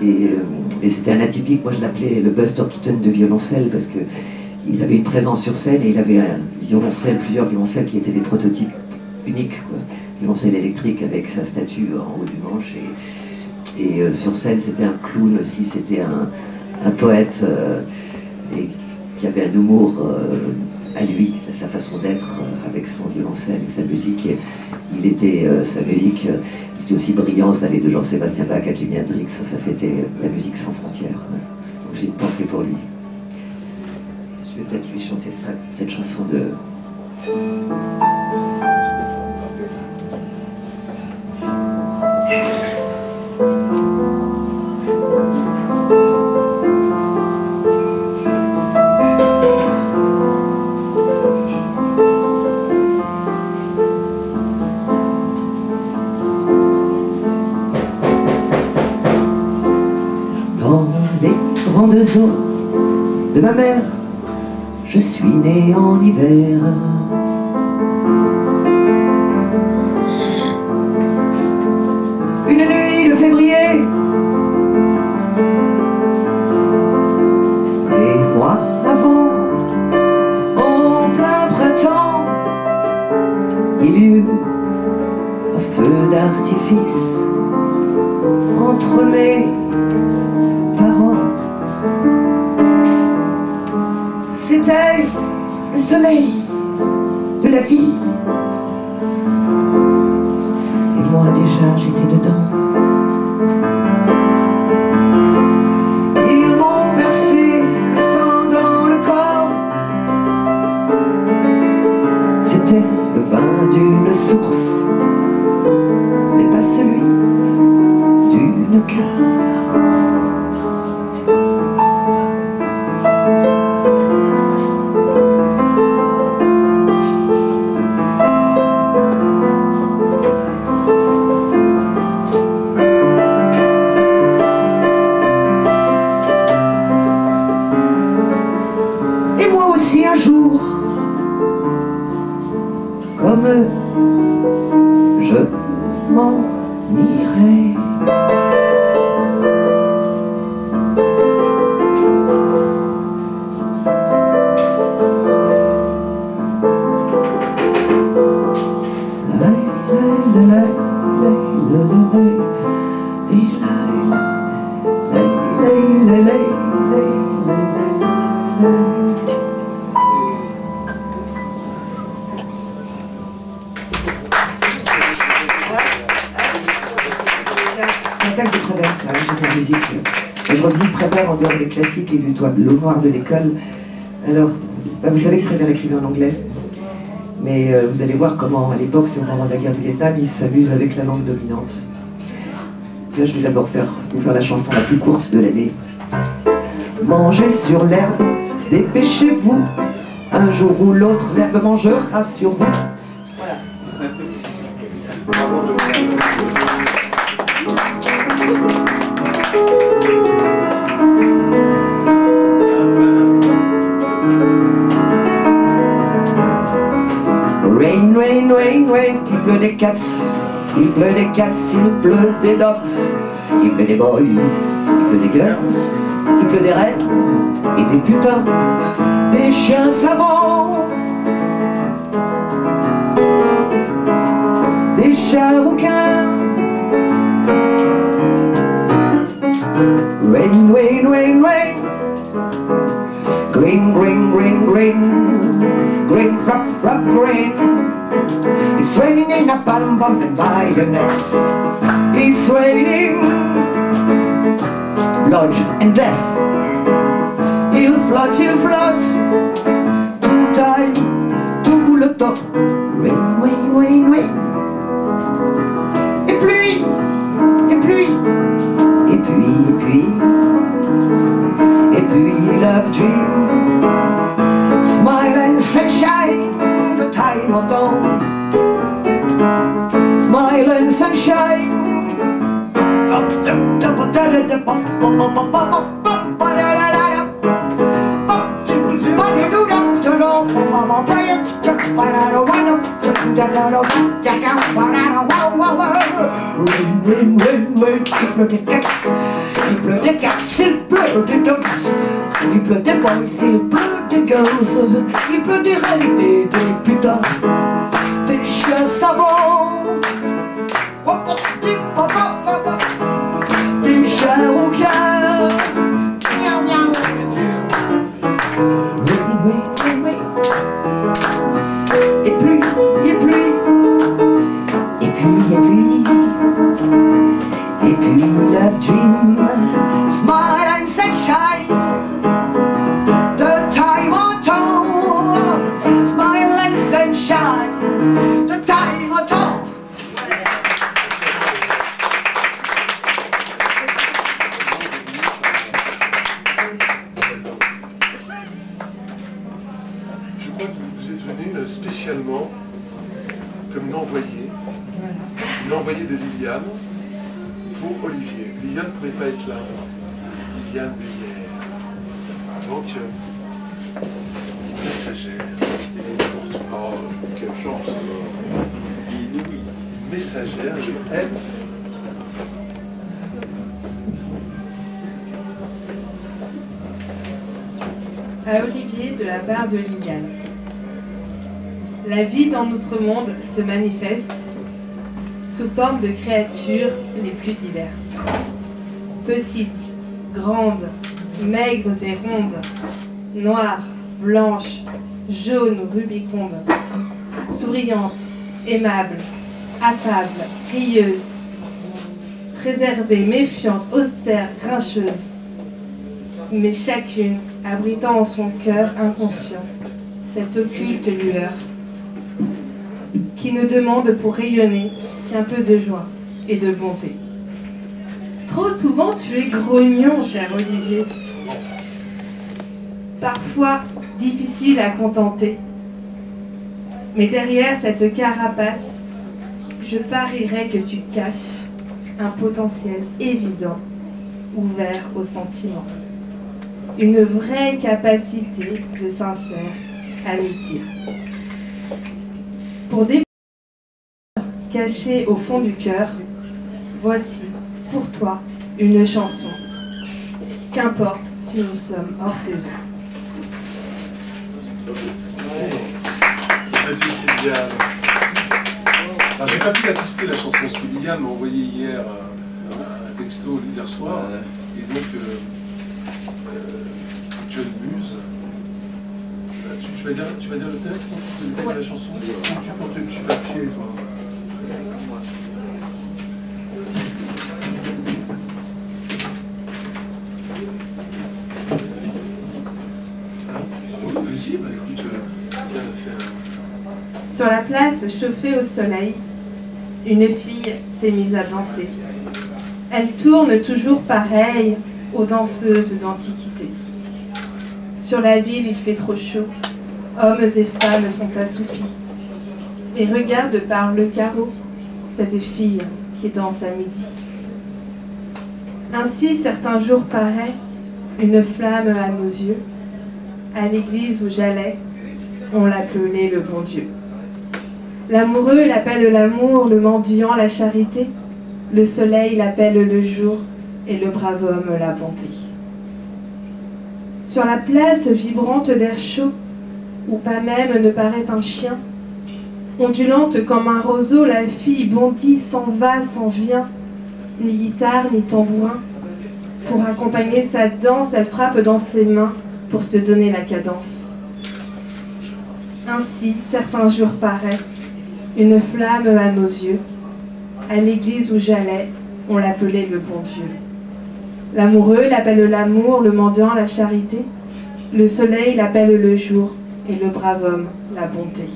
Et c'était un atypique, moi je l'appelais le Buster Keaton de violoncelle, parce que il avait une présence sur scène et il avait plusieurs violoncelles qui étaient des prototypes uniques, quoi. Violoncelle électrique avec sa statue en haut du manche, et sur scène c'était un clown aussi, c'était un poète et qui avait un humour à lui, sa façon d'être avec son violoncelle et sa musique. Et il était, sa musique était aussi brillante, ça allait de Jean-Sébastien Bach à Jimi Hendrix, enfin c'était la musique sans frontières. Donc j'ai une pensée pour lui. Je vais peut-être lui chanter cette chanson de... Dans les grandes eaux de ma mère, je suis né en hiver. Une nuit de février, des mois avant, en plein printemps, il y eut un feu d'artifice entre mes parents. C'était le soleil de la vie. Et moi déjà j'étais dedans. Ils m'ont versé le sang dans le corps. C'était le vin d'une source, mais pas celui d'une cave. Et moi aussi un jour, comme eux, je m'en irai. C'est un texte de Prévert, ça, j'ai fait musique. Je revisite Prévert en dehors des classiques et du tableau noir de l'école. Alors, vous savez que Prévert écrivait en anglais, mais vous allez voir comment, à l'époque, c'est au moment de la guerre du Vietnam, il s'amuse avec la langue dominante. Là, je vais d'abord vous faire la chanson la plus courte de l'année. Mangez sur l'herbe, dépêchez-vous. Un jour ou l'autre, l'herbe mangera sur vous. Voilà. Rain, rain, rain, rain, il pleut des cats, il pleut des cats, il pleut des dogs, il pleut des boys, il pleut des girls, il pleut des reines et des putains, des chiens savants, des chats rouquins. Rain, rain, rain, rain, green, green, green, green, green, frap, frap, green. It's raining in the palm bombs and bayonets. It's raining blood and death. Il flotte tout time, tout le temps. Rain, rain, rain, rain. Et pluie, et pluie, et puis, et puis love dream. Smile and sunshine, the time entend. Smile and sunshine. Rain, rain, rain, rain, il pleut des cats, il pleut des cats, il pleut des dogs, il pleut des boys, il pleut des girls, il pleut des reines et des putains, des chiens savants, des chiens rouquins. Miaou, miaou. Rain, rain, rain, rain. Et puis, et puis, et puis, et puis love dream, smile and sunshine, the time entend, smile and sunshine, the time entend. Je crois que vous êtes venu spécialement comme une envoyée de Liliane pour Olivier. Liliane ne pouvait pas être là. Liliane Veillère. Donc, messagère. Pour toi. Oh, quelle chance alors. Une messagère de elle. À Olivier de la part de Liliane. La vie dans notre monde se manifeste sous forme de créatures les plus diverses. Petites, grandes, maigres et rondes, noires, blanches, jaunes ou rubicondes, souriantes, aimables, affables, rieuses, préservées, méfiantes, austères, grincheuses, mais chacune abritant en son cœur inconscient cette occulte lueur qui ne demande pour rayonner qu'un peu de joie et de bonté. Trop souvent tu es grognon, cher Olivier, parfois difficile à contenter, mais derrière cette carapace, je parierais que tu caches un potentiel évident, ouvert aux sentiments. Une vraie capacité de sincère amitié. Pour des cachés au fond du cœur, voici pour toi une chanson. Qu'importe si nous sommes hors saison. Vas-y, Liliane. Alors, j'ai pas pu la tester la chanson parce que Liliane m'a envoyé hier un texto hier soir. Et donc, John Muse. Tu vas dire le texte, tu vas dire la chanson, ou tu portes un petit papier, toi. Vas-y, bah écoute, bien faire. Sur la place chauffée au soleil, une fille s'est mise à danser. Elle tourne toujours pareille aux danseuses d'antiquité. Sur la ville, il fait trop chaud. Hommes et femmes sont assoupis et regardent par le carreau cette fille qui danse à midi. Ainsi, certains jours paraît une flamme à nos yeux. À l'église où j'allais, on l'appelait le bon Dieu. L'amoureux l'appelle l'amour, le mendiant la charité, le soleil l'appelle le jour et le brave homme la bonté. Sur la place vibrante d'air chaud, où pas même ne paraît un chien, ondulante comme un roseau, la fille bondit, s'en va, s'en vient, ni guitare ni tambourin. Pour accompagner sa danse, elle frappe dans ses mains pour se donner la cadence. Ainsi, certains jours paraît une flamme à nos yeux. À l'église où j'allais, on l'appelait le bon Dieu. L'amoureux l'appelle l'amour, le mendiant la charité, le soleil l'appelle le jour et le brave homme la bonté.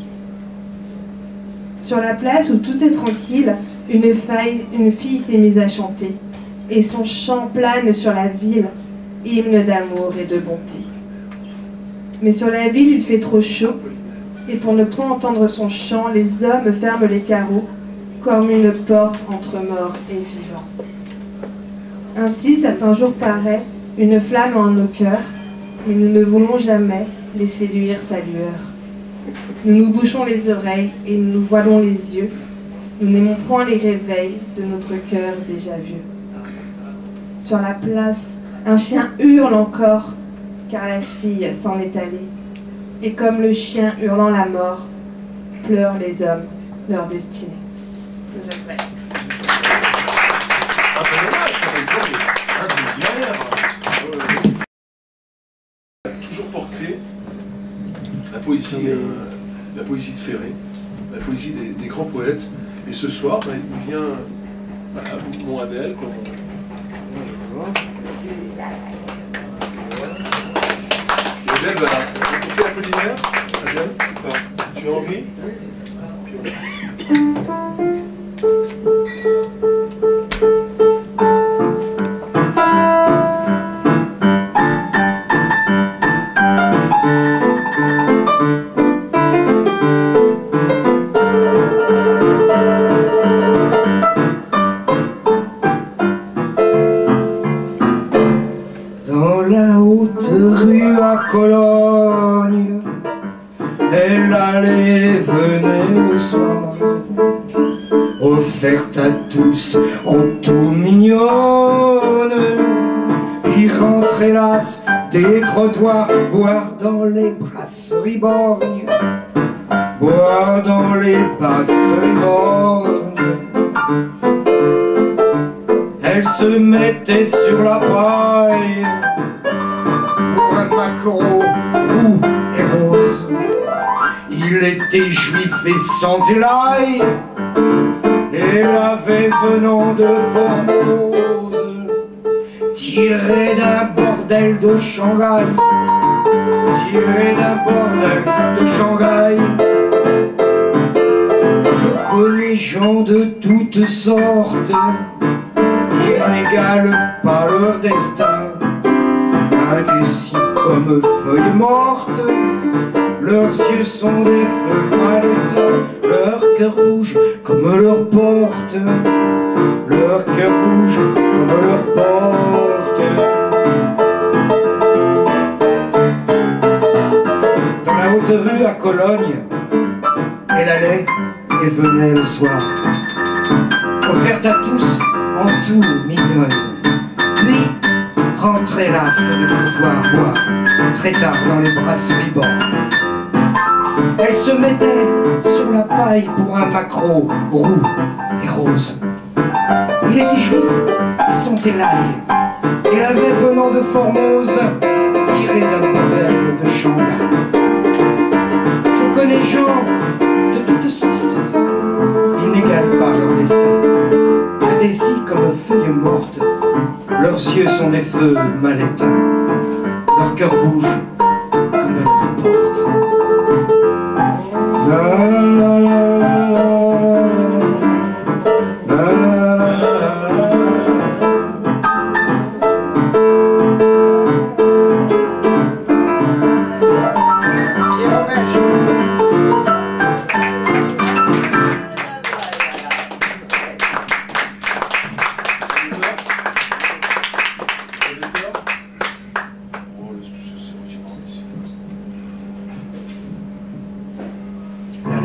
Sur la place où tout est tranquille, une fille s'est mise à chanter, et son chant plane sur la ville, hymne d'amour et de bonté. Mais sur la ville, il fait trop chaud, et pour ne pas entendre son chant, les hommes ferment les carreaux, comme une porte entre mort et vivant. Ainsi, certains jours paraît une flamme en nos cœurs, mais nous ne voulons jamais laisser luire sa lueur. Nous nous bouchons les oreilles et nous nous voilons les yeux. Nous n'aimons point les réveils de notre cœur déjà vieux. Sur la place, un chien hurle encore, car la fille s'en est allée. Et comme le chien hurlant la mort, pleurent les hommes leur destinée. J'aimerais. Toujours porté la poésie de Ferré, la poésie des grands poètes. Et ce soir, il vient à Mont-Adèle. Adèle, voilà. On fait l'Apollinaire. Adèle, tu as envie? Dans la haute rue à Cologne, elle allait, venait le soir, offerte à tous en tout mignonne, puis rentre hélas des trottoirs, boire dans les brasseries borgnes, boire dans les brasseries borgnes. Elle se mettait sur la paille pour un maquereau roux et rose. Il était juif et sentait l'ail, et l'avait venant de Formose, tiré d'un bordel de Shanghai, tiré d'un bordel de Shanghai. Je connais gens de toutes sortes, ils n'égalent pas leur destin, indécis comme feuilles mortes. Leurs yeux sont des feux mal éteints, leur cœur bouge comme leur porte, leur cœur bouge comme leur porte. Dans la haute rue à Cologne, elle allait et venait le soir, offerte à tous en tout mignonne, puis rentrait lasse des trottoirs, boire très tard dans les brasseries bornes. Elle se mettait sur la paille pour un maquereau roux et rose. Il était juif, il sentait l'ail, et avait venant de Formose, tiré d'un bordel de Shanghai. Je connais gens de toutes sortes, ils n'égalent pas leur destin, indécis comme feuilles mortes. Leurs yeux sont des feux mal éteints, leur cœur bouge comme leur porte. La la la la la la la la.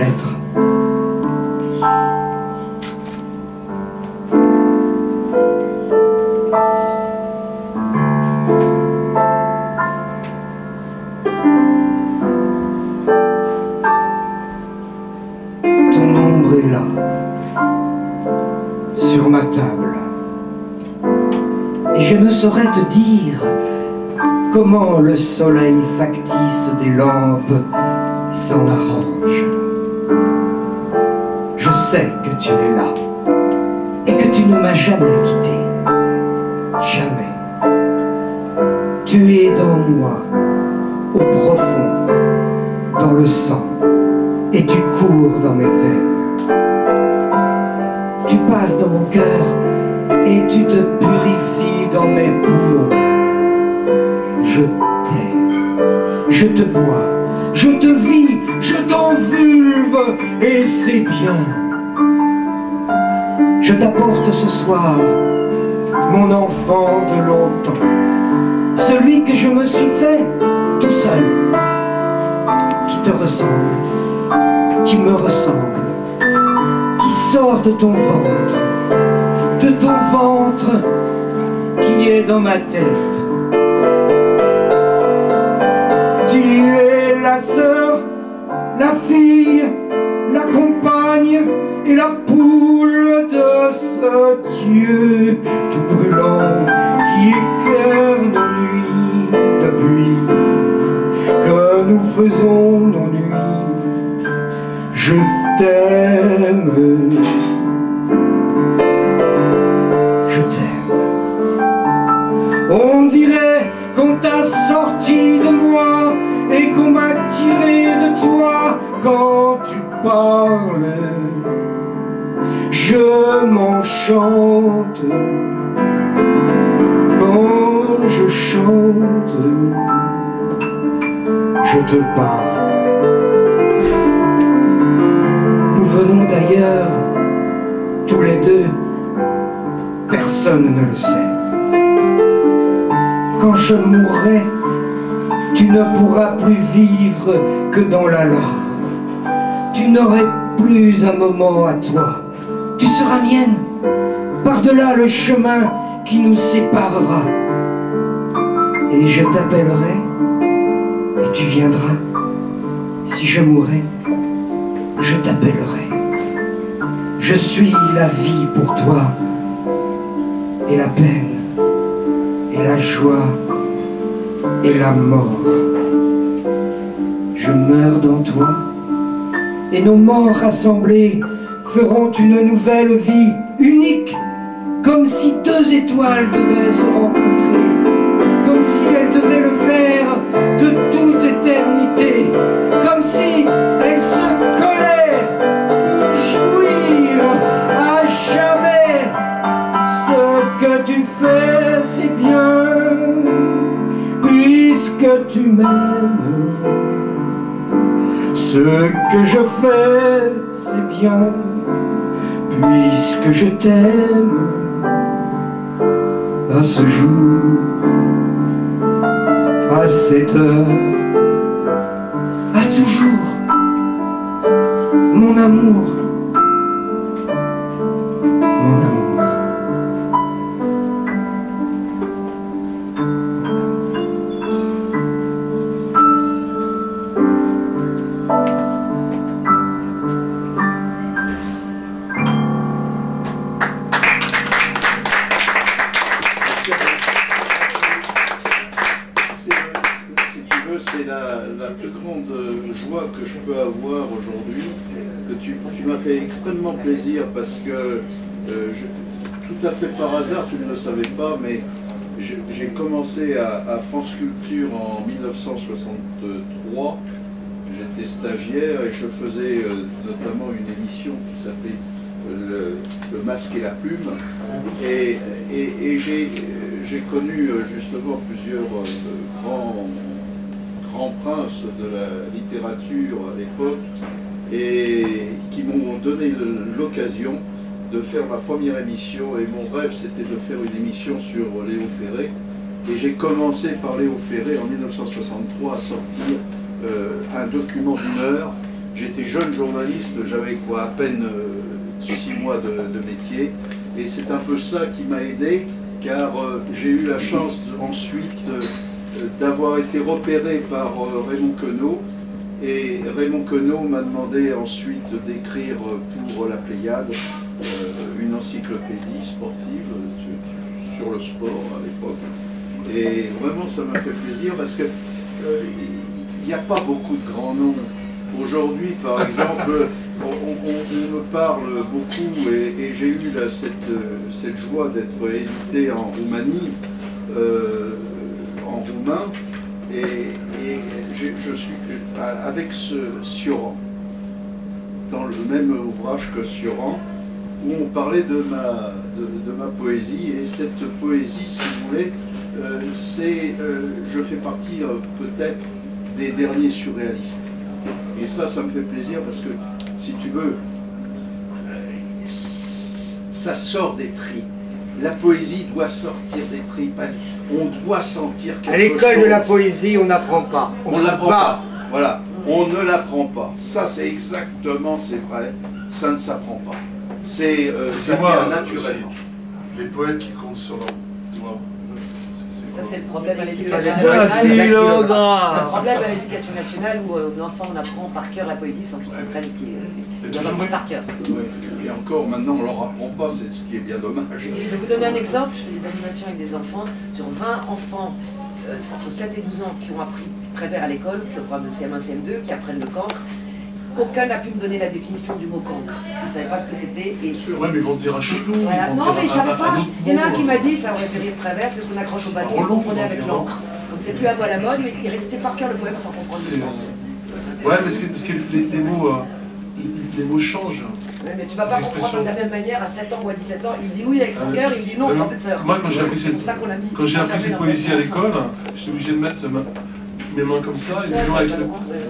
être. Ton ombre est là, sur ma table, et je ne saurais te dire comment le soleil factice des lampes s'en arrange. Je sais que tu es là et que tu ne m'as jamais quitté. Jamais. Tu es dans moi, au profond, dans le sang, et tu cours dans mes veines. Tu passes dans mon cœur et tu te purifies dans mes poumons. Je t'aime, je te bois, je te vis, je t'envulve, et c'est bien. Je t'apporte ce soir mon enfant de longtemps, celui que je me suis fait tout seul, qui te ressemble, qui me ressemble, qui sort de ton ventre qui est dans ma tête. Tu es la sœur, la fille, la compagne et la poule de ce Dieu tout brûlant qui éclaire nos nuits depuis que nous faisons nos nuits. Je t'aime, je t'aime. On dirait qu'on t'a sorti de moi et qu'on m'a tiré de toi quand tu parles. Je m'enchante quand je chante. Je te parle. Nous venons d'ailleurs, tous les deux, personne ne le sait. Quand je mourrai, tu ne pourras plus vivre que dans la larme. Tu n'aurais plus un moment à toi. Tu seras mienne, par-delà le chemin qui nous séparera. Et je t'appellerai, et tu viendras. Si je mourais, je t'appellerai. Je suis la vie pour toi, et la peine, et la joie, et la mort. Je meurs dans toi, et nos morts rassemblés feront une nouvelle vie unique, comme si deux étoiles devaient se rencontrer, comme si elles devaient le faire de toute éternité, comme si elles se collaient pour jouir à jamais. Ce que tu fais, c'est bien, puisque tu m'aimes. Ce que je fais, c'est bien, puisque je t'aime. À ce jour, à cette heure, à toujours, mon amour, mon amour. C'est la plus grande joie que je peux avoir aujourd'hui, que tu m'as fait extrêmement plaisir parce que tout à fait par hasard, tu ne le savais pas, mais j'ai commencé à France Culture en 1963, j'étais stagiaire et je faisais notamment une émission qui s'appelait le Masque et la Plume, et j'ai connu justement plusieurs grands princes de la littérature à l'époque et qui m'ont donné l'occasion de faire ma première émission, et mon rêve c'était de faire une émission sur Léo Ferré, et j'ai commencé par Léo Ferré en 1963 à sortir un document d'1 heure j'étais jeune journaliste, j'avais quoi, à peine 6 mois de métier, et c'est un peu ça qui m'a aidé, car j'ai eu la chance ensuite d'avoir été repéré par Raymond Queneau, et Raymond Queneau m'a demandé ensuite d'écrire pour la Pléiade une encyclopédie sportive sur le sport à l'époque. Et vraiment ça m'a fait plaisir parce que il n'y a pas beaucoup de grands noms. Aujourd'hui par exemple, on me parle beaucoup et j'ai eu là, cette joie d'être édité en Roumanie, en roumain, et je suis avec ce Sioran, dans le même ouvrage que Sioran, où on parlait de ma poésie, et cette poésie, si vous voulez, je fais partie peut-être des derniers surréalistes. Et ça me fait plaisir parce que, si tu veux, ça sort des tripes. La poésie doit sortir des tripes. On doit sentir quelque chose. À l'école de la poésie, on n'apprend pas. On ne l'apprend pas. Voilà. On ne l'apprend pas. Ça, c'est exactement, c'est vrai. Ça ne s'apprend pas. Ça vient naturellement. Les poètes qui comptent sur leur doigt. Ça, c'est le problème à l'éducation nationale. C'est C'est le le problème à l'éducation nationale où aux enfants on apprend par cœur la poésie sans qu'ils comprennent ce qui est. Ils doivent apprendre par cœur. Et encore, maintenant, on ne leur apprend pas, c'est ce qui est bien dommage. Je vais vous donner un exemple. Je fais des animations avec des enfants. Sur 20 enfants entre 7 et 12 ans qui ont appris Prévert à l'école, qui ont le CM1, CM2, qui apprennent le cancre, aucun n'a pu me donner la définition du mot cancre. Ils ne savaient pas ce que c'était. Et... Ouais, mais ils vont te dire un chelou. Voilà. Non, mais ils ne savaient pas. Il y en a un qui m'a dit, ça aurait fait rire Prévert, c'est ce qu'on accroche au bateau, on confondait avec l'encre. Donc c'est plus à moi la mode, mais il restait par cœur le poème sans comprendre le sens. Ouais, parce que les mots changent. Ouais, mais tu vas pas comprendre de la même manière à 7 ans ou à 17 ans. Il dit oui avec son cœur, il dit non, professeur. Moi, quand j'ai appris cette poésie à l'école, j'étais obligé de mettre mes mains comme ça, et mes mains avec le...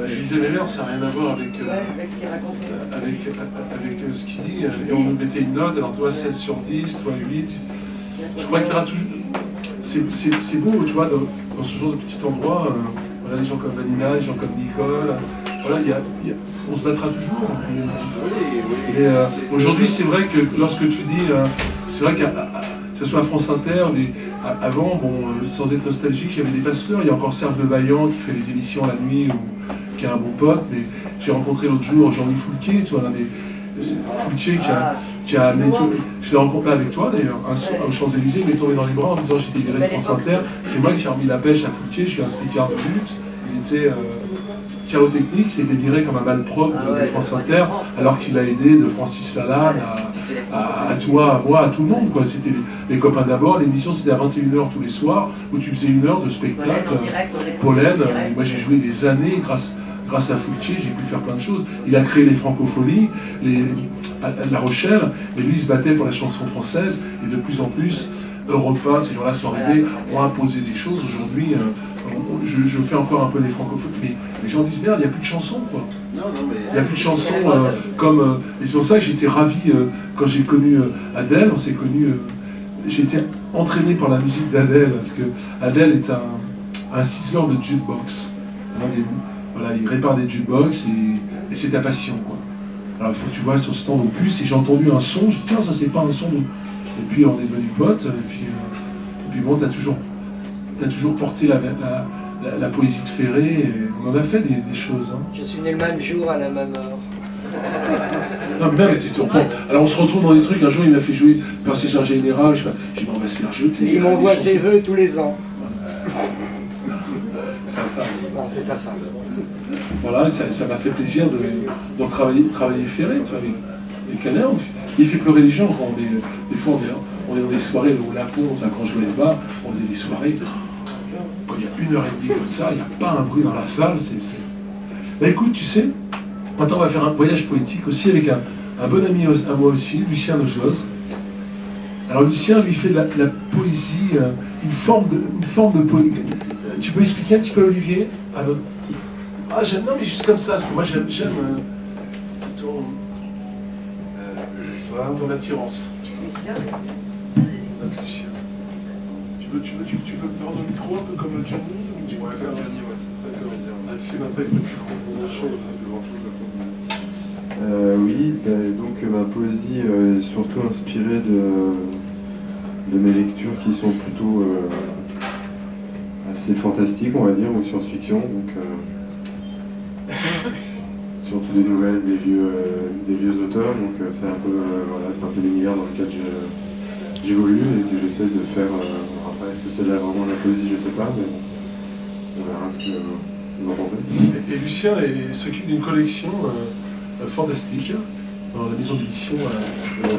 Je disais, mais merde, ça n'a rien à voir avec ce qu'il racontait. Avec ce qu'il dit. Et on nous mettait une note, alors toi 7 sur 10, toi 8. Je crois qu'il y aura toujours... C'est beau, tu vois, dans ce genre de petit endroit, voilà, des gens comme Vanina, des gens comme Nicole, voilà, on se battra toujours. Mais aujourd'hui, c'est vrai que lorsque tu dis, c'est vrai que ce soit à France Inter, avant, bon, sans être nostalgique, il y avait des pasteurs, il y a encore Serge Le Vaillant qui fait des émissions la nuit, ou qui est un bon pote, mais j'ai rencontré l'autre jour Jean-Louis Foulquier, tu vois, Foulquier qui a amené tout, je l'ai rencontré avec toi d'ailleurs, aux Champs-Élysées, il m'est tombé dans les bras en disant j'étais viré de France Inter, c'est moi qui ai remis la pêche à Foulquier, je suis un speaker de lutte, il était chaotechnique, s'est fait virer comme un malpropre de France Inter, alors qu'il a aidé de Francis Lalanne à toi, à moi, à tout le monde, quoi. C'était les copains d'abord, l'émission c'était à 21h tous les soirs, où tu faisais 1 heure de spectacle, Pollen, moi j'ai joué des années grâce à Foulquier, j'ai pu faire plein de choses. Il a créé les Francopholies, à La Rochelle, et lui il se battait pour la chanson française, et de plus en plus, Europa, ces gens-là sont arrivés, ont imposé des choses. Aujourd'hui, je fais encore un peu les francophonies, mais les gens disent merde, il n'y a plus de chansons, quoi. Il n'y a plus de chansons comme... et c'est pour ça que j'étais ravi quand j'ai connu Adèle, on s'est connus... j'ai été entraîné par la musique d'Adèle, parce que Adèle est un ciseleur de jukebox. Voilà, il répare des jukebox et c'est ta passion, quoi. Alors il faut que tu vois sur ce stand au plus, et j'ai entendu un son, je dis tiens, ça c'est pas un son. Et puis on est devenus potes, et puis bon, t'as toujours porté la poésie de Ferré, et on en a fait des choses. Hein. Je suis né le même jour à la même heure. Non mais même, tu te reprends. Alors on se retrouve dans des trucs, un jour il m'a fait jouer Perséchage Général, je dis on va se faire jeter. Il m'envoie ses vœux tous les ans. Non, c'est sa femme. Voilà, ça m'a fait plaisir de travailler Ferré, tu vois, les canards. Il fait pleurer les gens quand des fois on est dans des soirées où la ponte, quand je jouais là-bas, on faisait des soirées, quand il y a 1h30 comme ça, il n'y a pas un bruit dans la salle, Bah écoute, tu sais, maintenant on va faire un voyage poétique aussi avec un bon ami à moi aussi, Lucien Nojoz. Alors Lucien lui fait de la poésie, une forme de poésie. Tu peux expliquer un petit peu Olivier à notre... Ah j'aime, non mais juste comme ça, parce que moi j'aime ton attirance. Lucien. Tu veux prendre le micro un peu comme Johnny ou tu préfères Johnny, ouais, c'est très bien. C'est maintenant que tu comprends grand chose, oui, donc ma poésie est surtout inspirée de mes lectures qui sont plutôt assez fantastiques, on va dire, ou science-fiction. Donc, surtout des nouvelles, des vieux auteurs. Donc c'est un peu l'univers dans lequel j'évolue et que j'essaie de faire. Après, est-ce que c'est là vraiment la poésie, je sais pas, mais on verra ce que vous en pensez. Et Lucien s'occupe d'une collection fantastique dans la maison d'édition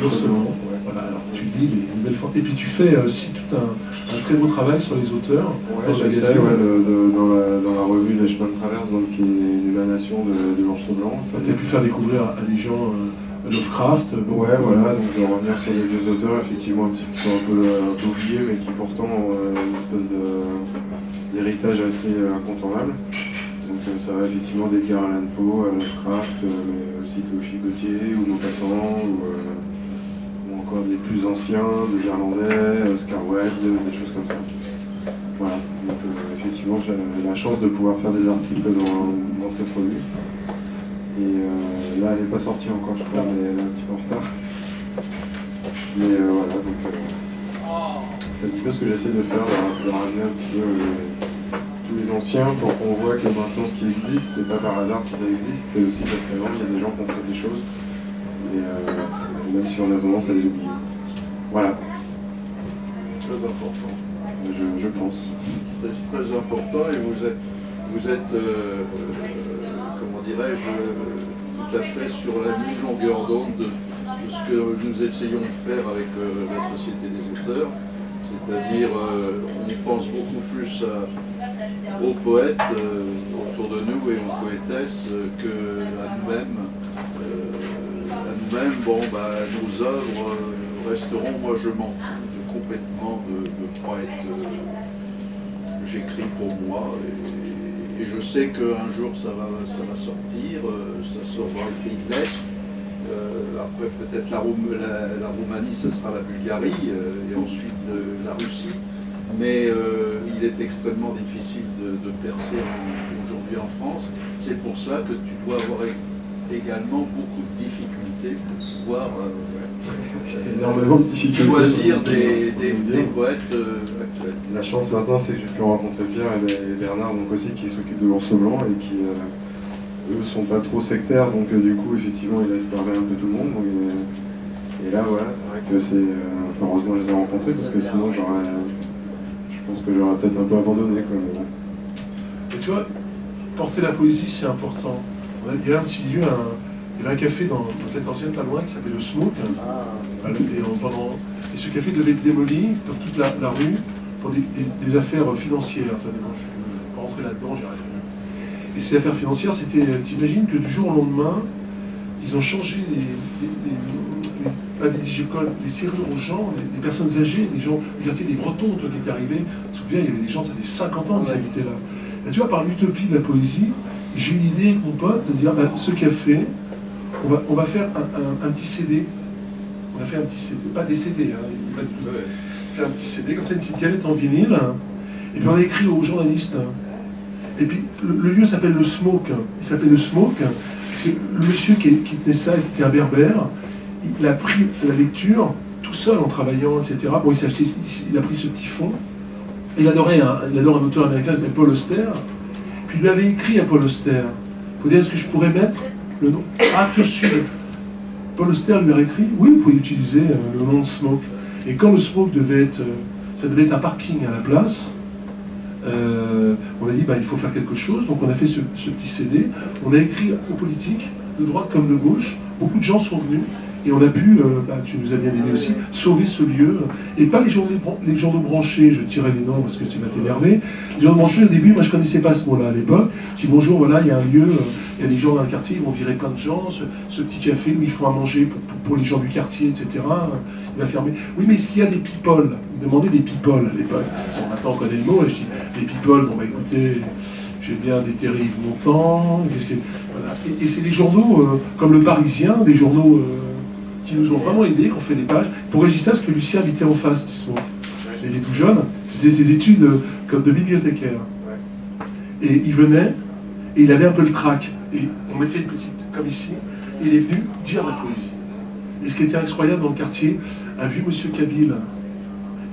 L'Ourselon. Voilà, alors tu lis les nouvelles formes. Et puis tu fais aussi tout un très beau travail sur les auteurs. Ouais, j'essaie dans la revue Les Chemins de Traverse, donc, qui est une émanation de l'Ourselon Blanc. Tu as pu faire découvrir à des gens Lovecraft. Ouais, voilà, donc de revenir sur les vieux auteurs, effectivement, qui sont un peu oubliés, mais qui pourtant ont une espèce d'héritage assez incontournable. Donc ça va effectivement d'Edgar Allan Poe à Lovecraft, mais aussi Théophile Gautier ou Maupassant, ou encore des plus anciens, des Irlandais, Oscar Wilde, des choses comme ça. Voilà, donc effectivement j'ai la chance de pouvoir faire des articles dans cette revue. Et là elle n'est pas sortie encore, je crois, mais elle est un petit peu en retard. Mais voilà, donc c'est un petit peu ce que j'essaie de faire, de ramener un petit peu tous les anciens pour qu'on voit que maintenant ce qui existe, c'est pas par hasard si ça existe, c'est aussi parce qu'avant il y a des gens qui ont fait des choses, et même si on a tendance à les oublier. Voilà. Très important. Je pense. C'est très important et vous êtes comment dirais-je, tout à fait sur la même longueur d'onde de ce que nous essayons de faire avec la Société des auteurs. C'est-à-dire, on pense beaucoup plus aux poètes autour de nous et aux poétesses qu'à nous-mêmes. Bon, nos œuvres resteront, moi je m'en fous complètement de pas être. J'écris pour moi et je sais qu'un jour ça va sortir, ça sort dans les pays de l'Est. Après peut-être la Roumanie, ce sera la Bulgarie et ensuite la Russie. Mais il est extrêmement difficile de percer aujourd'hui en France. C'est pour ça que tu dois avoir également beaucoup de difficultés pour pouvoir énormément de difficultés choisir des poètes actuels. La chance maintenant, c'est que j'ai pu rencontrer Pierre et Bernard donc aussi, qui s'occupent de l'Ours Blanc et qui eux sont pas trop sectaires, donc du coup effectivement ils laissent parler un peu tout le monde. Donc, et là voilà, c'est vrai que c'est. Heureusement je les ai rencontrés parce que sinon je pense que j'aurais peut-être un peu abandonné. Et tu vois, porter la poésie c'est important. Il y a un petit lieu, il y avait un café dans le 14e pas loin qui s'appelait le Smoke. Et ce café devait être démoli dans toute la rue pour des affaires financières. Je ne vais pas rentrer là-dedans, j'y arrive. Et ces affaires financières, c'était, t'imagines que du jour au lendemain, ils ont changé les serrures aux gens, les personnes âgées, des gens, regardez les Bretons, toi qui étais arrivé, tu te souviens, il y avait des gens, ça fait 50 ans qu'ils habitaient là. Et tu vois, par l'utopie de la poésie, j'ai eu l'idée avec mon pote de dire, ce café, on va faire un petit CD. On a fait un petit CD, pas des CD, on a fait un petit CD, comme ça, une petite galette en vinyle, et puis on a écrit aux journalistes. Et puis le lieu s'appelle le Smoke. Il s'appelle le Smoke parce que le monsieur qui tenait ça, qui était un berbère, il a pris la lecture tout seul en travaillant, etc. Bon, il a pris ce petit fond. Il adore un auteur américain qui s'appelle Paul Auster. Puis il lui avait écrit à Paul Auster. Il faut dire, est-ce que je pourrais mettre le nom Actes Sud. Paul Auster lui a écrit, oui, vous pouvez utiliser le nom de Smoke. Et quand le Smoke ça devait être un parking à la place, on a dit il faut faire quelque chose, donc on a fait ce petit CD, on a écrit aux politiques, de droite comme de gauche, beaucoup de gens sont venus, et on a pu, tu nous as bien aidé aussi, sauver ce lieu, et pas les journaux branchés, je tirais les noms parce que tu vas t'énerver, les journaux branchés au début, moi je ne connaissais pas ce mot-là à l'époque, j'ai dit bonjour, voilà, il y a un lieu, il y a des gens dans le quartier, ils vont virer plein de gens, ce petit café où ils font à manger pour les gens du quartier, etc., il va fermer. Oui, mais est-ce qu'il y a des people? Ils me demandaient des people à l'époque. Bon, maintenant on connaît le mot, et je dis, les people, écoutez, j'ai bien déterré Yves Montand, voilà. Et c'est des journaux comme Le Parisien, des journaux qui nous ont vraiment aidés, qui ont fait des pages. Pourquoi je dis ça? Parce que Lucien habitait en face du Smoke. Il était tout jeune, il faisait ses études comme de bibliothécaire. Et il venait, Et il avait un peu le trac. Et on mettait une petite, comme ici, et il est venu dire la poésie. Et ce qui était incroyable dans le quartier, a vu M. Kabyle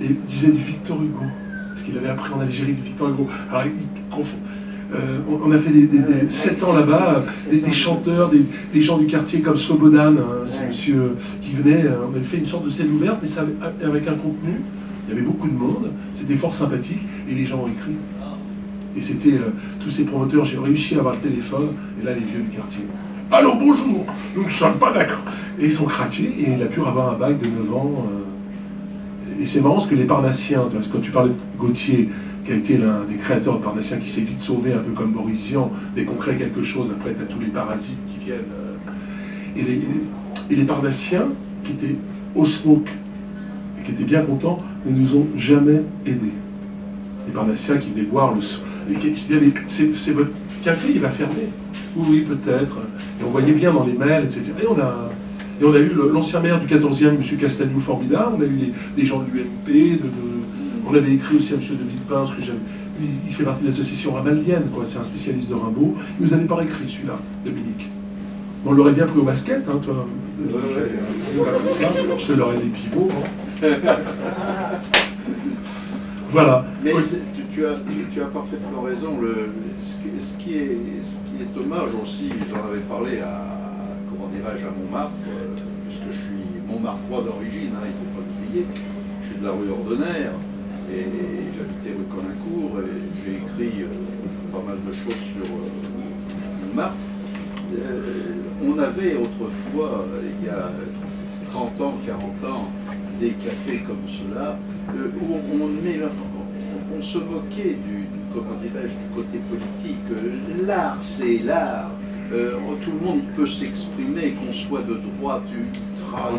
et disait du Victor Hugo. Parce qu'il avait appris en Algérie du Victor Hugo. Alors, on a fait 7 ans là-bas, des chanteurs, des gens du quartier comme Slobodan, c'est monsieur qui venait, on avait fait une sorte de scène ouverte, mais ça, avec un contenu, il y avait beaucoup de monde, c'était fort sympathique, et les gens ont écrit. Et c'était tous ces promoteurs, j'ai réussi à avoir le téléphone, et là les vieux du quartier. Allô, bonjour, nous ne sommes pas d'accord. Et ils sont craqués, et il a pu avoir un bac de 9 ans. Et c'est marrant parce que les Parnassiens, quand tu parlais de Gauthier, qui a été l'un des créateurs de Parnassiens, qui s'est vite sauvé, un peu comme Boris Vian, dès qu'on crée quelque chose, après tu as tous les parasites qui viennent. Et les Parnassiens, qui étaient au smoke, et qui étaient bien contents, ne nous ont jamais aidés. Les Parnassiens qui venaient boire et qui disaient, mais c'est votre café, il va fermer. Oui, peut-être. Et on voyait bien dans les mails, etc. Et on a eu l'ancien maire du 14e, M. Castagnou, formidable. On a eu des gens de l'UMP. On avait écrit aussi à M. de Villepin, parce que il fait partie de l'association ramalienne, c'est un spécialiste de Rimbaud. Il nous avait pas écrit celui-là, Dominique. On l'aurait bien pris au basket, hein, toi. Comme ça, je te l'aurais des pivots. Hein. Voilà. Mais tu as parfaitement raison. Ce qui est dommage aussi, j'en avais parlé à Montmartre, puisque je suis Montmartrois d'origine, il ne faut pas l'oublier. Je suis de la rue Ordonnaire et j'habitais rue Colincourt et j'ai écrit pas mal de choses sur Montmartre. On avait autrefois, il y a 30 ans, 40 ans, des cafés comme cela, où on se moquait du côté politique. L'art, c'est l'art. Tout le monde peut s'exprimer, qu'on soit de droite, ultra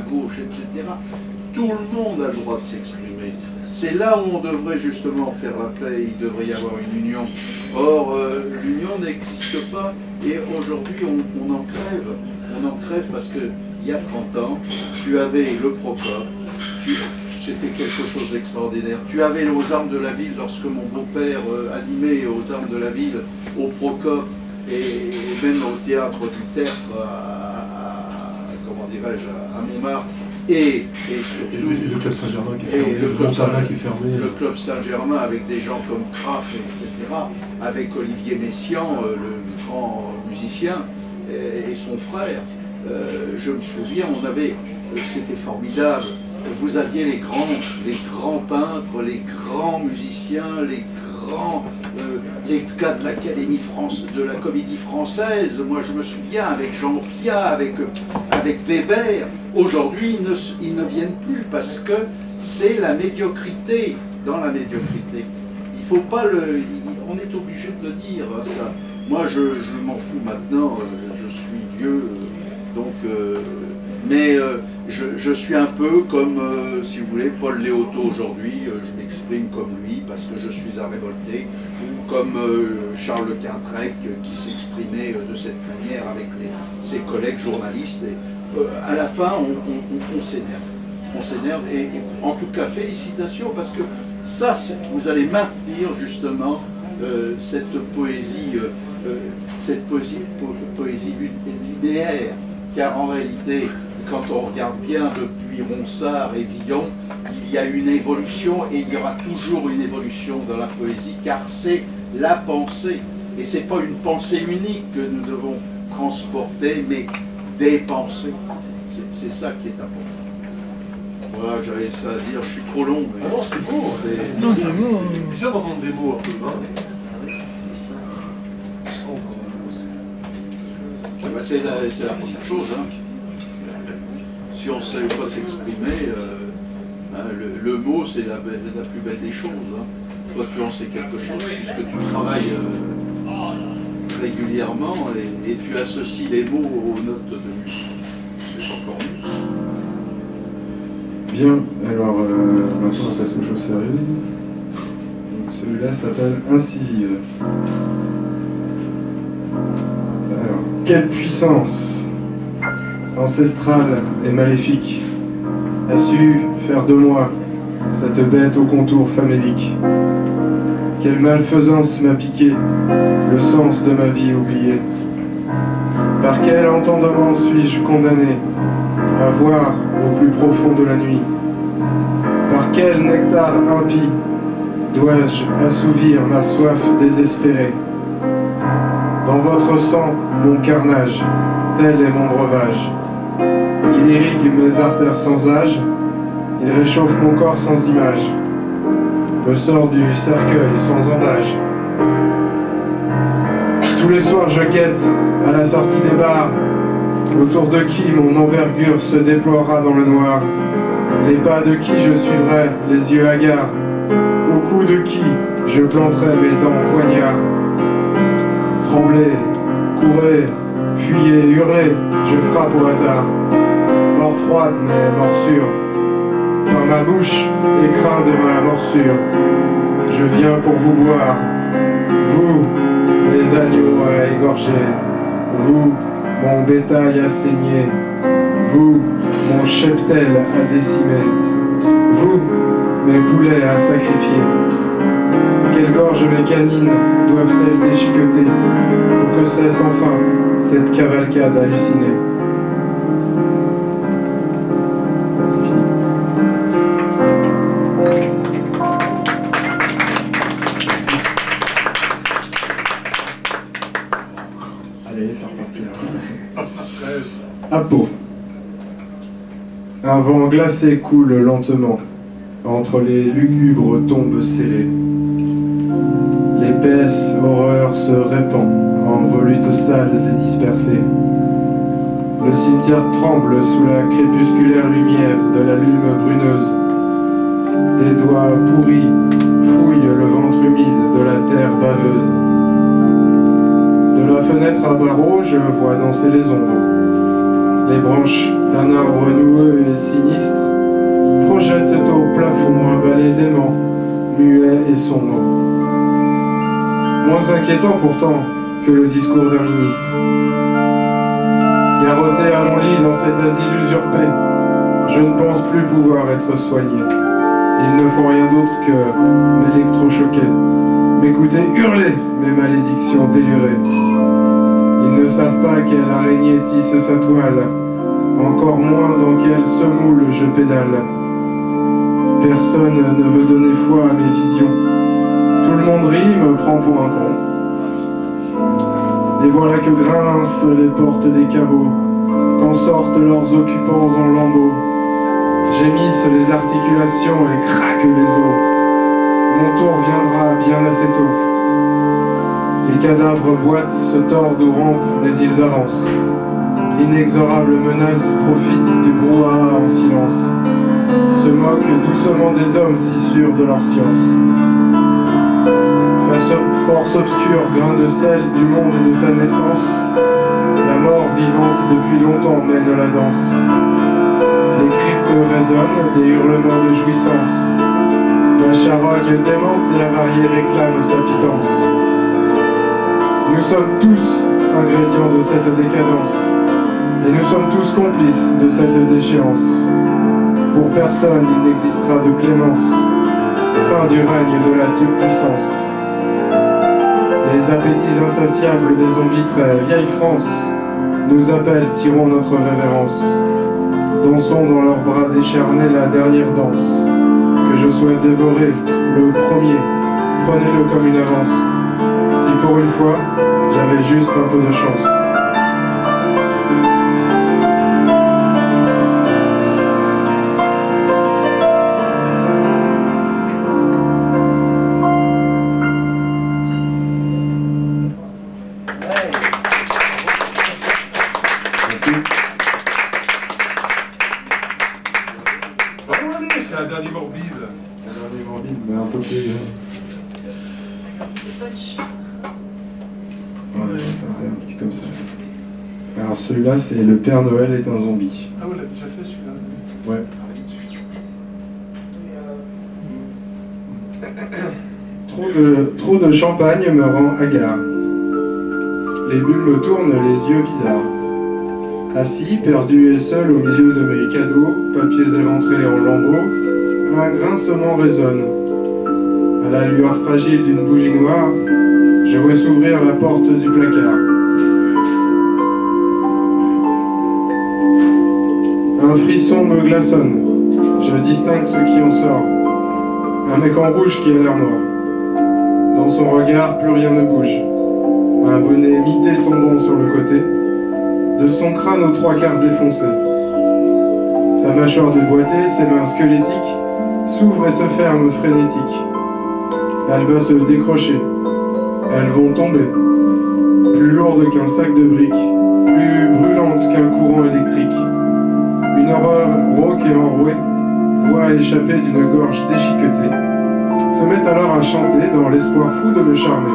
gauche, etc. Tout le monde a le droit de s'exprimer. C'est là où on devrait justement faire la paix, il devrait y avoir une union. Or, l'union n'existe pas et aujourd'hui on en crève. On en crève parce qu'il y a 30 ans, tu avais le Procope, c'était quelque chose d'extraordinaire. Tu avais aux Armes de la Ville, lorsque mon beau-père animait aux Armes de la Ville, au Procope, et même au théâtre du Tertre à Montmartre, et surtout le Club Saint-Germain qui est fermé, le Club Saint-Germain avec des gens comme Kraft, etc., avec Olivier Messiaen, le grand musicien, et son frère. Je me souviens, c'était formidable. Vous aviez les grands peintres, les grands musiciens, les gars de l'Académie de la Comédie Française. Moi, je me souviens avec Jean Piat, avec Weber. Aujourd'hui, ils ne viennent plus parce que c'est la médiocrité dans la médiocrité. Il faut pas on est obligé de le dire, ça. Moi, je m'en fous maintenant. Je suis vieux, donc. Mais je suis un peu comme, si vous voulez, Paul Léoto aujourd'hui, je m'exprime comme lui parce que je suis à révolter, ou comme Charles Quintrec qui s'exprimait de cette manière avec ses collègues journalistes. Et, à la fin, on s'énerve. On s'énerve et en tout cas, félicitations parce que ça, vous allez maintenir justement cette poésie linéaire, car en réalité, quand on regarde bien depuis Ronsard et Villon, il y a une évolution et il y aura toujours une évolution dans la poésie, car c'est la pensée. Et ce n'est pas une pensée unique que nous devons transporter, mais des pensées. C'est ça qui est important. Voilà, j'avais ça à dire, je suis trop long. Mais... Ah non, c'est beau. C'est bizarre d'entendre des mots un peu. C'est la petite chose. Hein. Si on ne sait pas s'exprimer, le mot c'est la plus belle des choses. Hein. Toi tu en sais quelque chose puisque tu travailles régulièrement et tu associes les mots aux notes de musique. C'est encore mieux. Bien, alors maintenant on passe aux choses sérieuses. Celui-là s'appelle Incisive. Alors, quelle puissance ancestrale et maléfique a su faire de moi cette bête au contour famélique. Quelle malfaisance m'a piqué le sens de ma vie oubliée. Par quel entendement suis-je condamné à voir au plus profond de la nuit? Par quel nectar impie dois-je assouvir ma soif désespérée? Dans votre sang, mon carnage, tel est mon breuvage. Il irrigue mes artères sans âge, il réchauffe mon corps sans image, me sort du cercueil sans embâge. Tous les soirs je guette à la sortie des bars, autour de qui mon envergure se déploiera dans le noir, les pas de qui je suivrai, les yeux hagards, au cou de qui je planterai mes dents poignards. Tremblez, courez, fuyez, hurlez, je frappe au hasard, mort froide mais morsure, par ma bouche, écrin de ma morsure, je viens pour vous boire, vous, les agneaux à égorger, vous, mon bétail à saigner, vous, mon cheptel à décimer, vous, mes poulets à sacrifier. Quelle gorge mes canines doivent-elles déchiqueter pour que cesse enfin cette cavalcade hallucinée? C'est fini. Allez, c'est reparti. À Pau. Un vent glacé coule lentement entre les lugubres tombes scellées. L'épaisse horreur se répand en volutes sales et dispersées. Le cimetière tremble sous la crépusculaire lumière de la lune bruneuse. Des doigts pourris fouillent le ventre humide de la terre baveuse. De la fenêtre à barreaux, je vois danser les ombres. Les branches d'un arbre noueux et sinistre projettent au plafond un balai d'aimant, muet et sombre. Moins inquiétant pourtant que le discours d'un ministre. Garrotté à mon lit dans cet asile usurpé, je ne pense plus pouvoir être soigné. Il ne faut rien d'autre que m'électrochoquer, m'écouter hurler mes malédictions délurées. Ils ne savent pas quelle araignée tisse sa toile, encore moins dans quelle semoule je pédale. Personne ne veut donner foi à mes visions. Tout le monde rit, me prend pour un con. Et voilà que grincent les portes des caveaux, quand sortent leurs occupants en lambeaux. Gémissent les articulations et craquent les os. Mon tour viendra bien assez tôt. Les cadavres boitent, se tordent ou rampent, mais ils avancent. L'inexorable menace profite du brouhaha en silence, se moque doucement des hommes si sûrs de leur science. Force obscure, grain de sel du monde et de sa naissance, la mort vivante depuis longtemps mène la danse. Les cryptes résonnent des hurlements de jouissance, la charogne démente et avariée réclame sa pitance. Nous sommes tous ingrédients de cette décadence, et nous sommes tous complices de cette déchéance. Pour personne il n'existera de clémence, fin du règne de la toute-puissance. Les appétits insatiables des zombies très vieille France nous appellent, tirons notre révérence. Dansons dans leurs bras décharnés la dernière danse. Que je souhaite dévorer le premier, prenez-le comme une avance. Si pour une fois, j'avais juste un peu de chance. Alors celui-là, c'est Le Père Noël est un zombie. Ah oui, on l'a déjà fait celui-là. Ouais. Trop de champagne me rend hagard. Les bulles me tournent les yeux bizarres. Assis, perdu et seul au milieu de mes cadeaux, papiers éventrés en lambeaux, un grincement résonne. À la lueur fragile d'une bougie noire, je vois s'ouvrir la porte du placard. Un frisson me glaçonne. Je distingue ce qui en sort. Un mec en rouge qui a l'air mort. Dans son regard, plus rien ne bouge. Un bonnet mité tombant sur le côté. De son crâne aux trois quarts défoncé. Sa mâchoire déboîtée, ses mains squelettiques s'ouvrent et se ferment frénétiques. Elle va se décrocher. Elles vont tomber. Plus lourdes qu'un sac de briques. Plus brûlantes qu'un courant électrique. Une horreur rauque et enrouée, voix échappée d'une gorge déchiquetée, se met alors à chanter dans l'espoir fou de me charmer.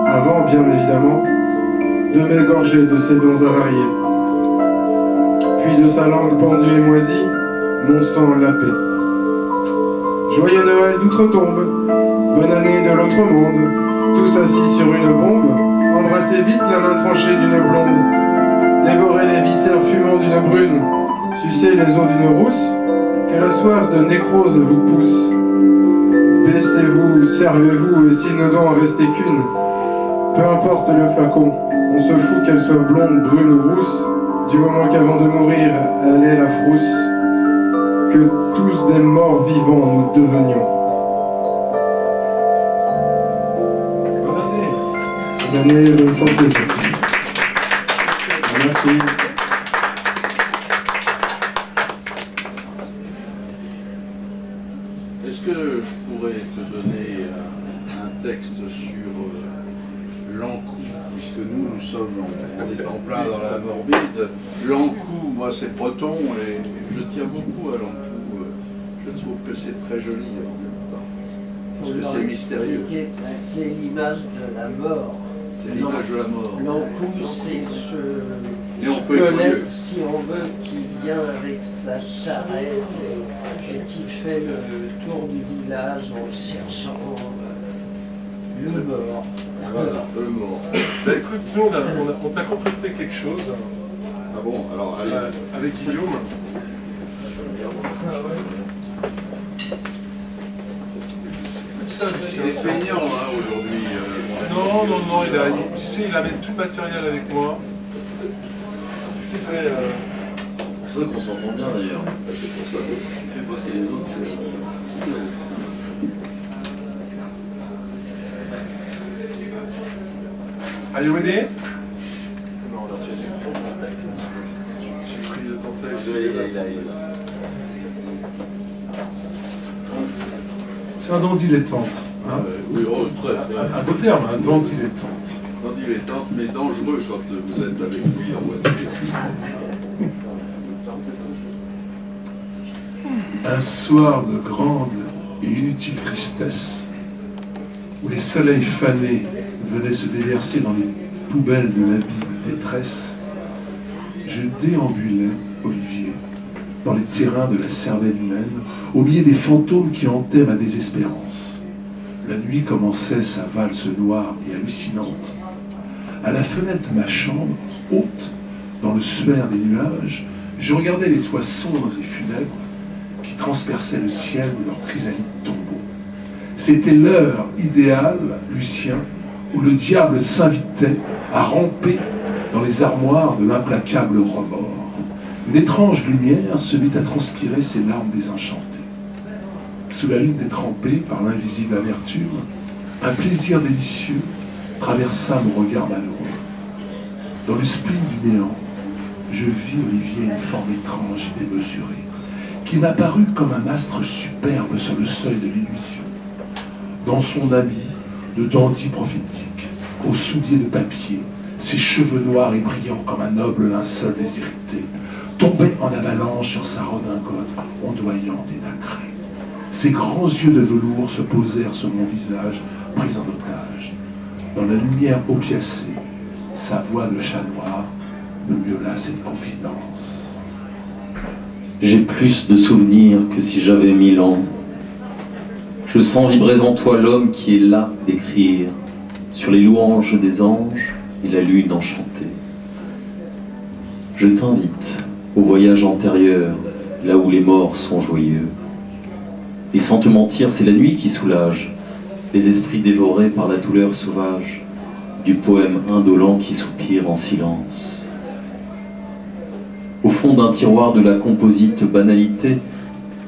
Avant, bien évidemment, de m'égorger de ses dents avariées. Puis de sa langue pendue et moisie, mon sang lapé. Joyeux Noël d'outre-tombe, bonne année de l'autre monde, tous assis sur une bombe, embrassez vite la main tranchée d'une blonde, dévorez les viscères fumants d'une brune, sucez les os d'une rousse, que la soif de nécrose vous pousse. Baissez-vous, servez-vous, et s'il ne doit en rester qu'une, peu importe le flacon, on se fout qu'elle soit blonde, brune ou rousse, du moment qu'avant de mourir, elle est la frousse, que tous des morts vivants nous devenions. Bonne année, bonne santé. Merci. Est-ce que je pourrais te donner un texte sur l'Ankou, puisque nous sommes, on est en plein dans la morbide. L'Ankou, moi c'est breton et je tiens beaucoup à l'Ankou. Je trouve que c'est très joli en même temps. Parce que c'est mystérieux. C'est l'image de la mort. C'est l'image de la mort. L'Ankou, c'est ce Et on peut squelette, si on veut, qui vient avec sa charrette et qui fait le tour du village en cherchant le mort. Voilà, le mort. Bah écoute, nous on t'a concocté quelque chose. Ah bon, alors allez-y. Avec Guillaume. Ça, Lucien. Il est feignant hein, aujourd'hui. Non, tu sais, il amène tout le matériel avec moi. C'est vrai qu'on s'entend bien d'ailleurs. C'est pour ça. Il fait bosser les autres. Are you ready? Non, alors tu as son propre texte. J'ai pris le temps de sélectionner. C'est un dandilettante. Hein oui, oh, très. Un beau terme, un dandilettante. Dandilettante, mais dangereux quand vous êtes avec lui en voiture. Un soir de grande et inutile tristesse, où les soleils fanés venaient se déverser dans les poubelles de l'habit de détresse, je déambulais, Olivier, dans les terrains de la cervelle humaine, au milieu des fantômes qui hantaient ma désespérance. La nuit commençait sa valse noire et hallucinante. À la fenêtre de ma chambre, haute, dans le suaire des nuages, je regardais les toits sombres et funèbres qui transperçaient le ciel de leurs chrysalides tombeaux. C'était l'heure idéale, Lucien, où le diable s'invitait à ramper dans les armoires de l'implacable remords. Une étrange lumière se mit à transpirer ses larmes désenchantées. Sous la lune détrempée par l'invisible amertume, un plaisir délicieux traversa mon regard malheureux. Dans le spleen du néant, je vis Olivier une forme étrange et démesurée, qui m'apparut comme un astre superbe sur le seuil de l'illusion. Dans son habit de dandy prophétique, aux souliers de papier, ses cheveux noirs et brillants comme un noble linceul déshérité, tombaient en avalanche sur sa redingote ondoyante et nacrée. Ses grands yeux de velours se posèrent sur mon visage, pris en otage. Dans la lumière opiacée, sa voix de chat noir me miaula cette confidence. J'ai plus de souvenirs que si j'avais 1000 ans. Je sens vibrer en toi l'homme qui est là d'écrire sur les louanges des anges et la lune enchantée. Je t'invite au voyage antérieur, là où les morts sont joyeux. Et sans te mentir, c'est la nuit qui soulage, les esprits dévorés par la douleur sauvage du poème indolent qui soupire en silence. Au fond d'un tiroir de la composite banalité,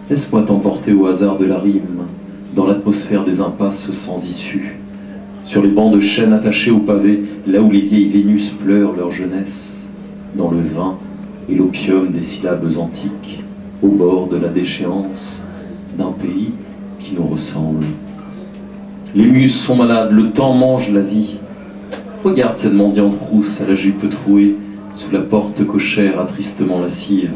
laisse-moi t'emporter au hasard de la rime, dans l'atmosphère des impasses sans issue, sur les bancs de chêne attachés au pavé, là où les vieilles Vénus pleurent leur jeunesse, dans le vin et l'opium des syllabes antiques, au bord de la déchéance d'un pays qui nous ressemble. Les muses sont malades, le temps mange la vie. Regarde cette mendiante rousse à la jupe trouée, sous la porte cochère attristement lascive.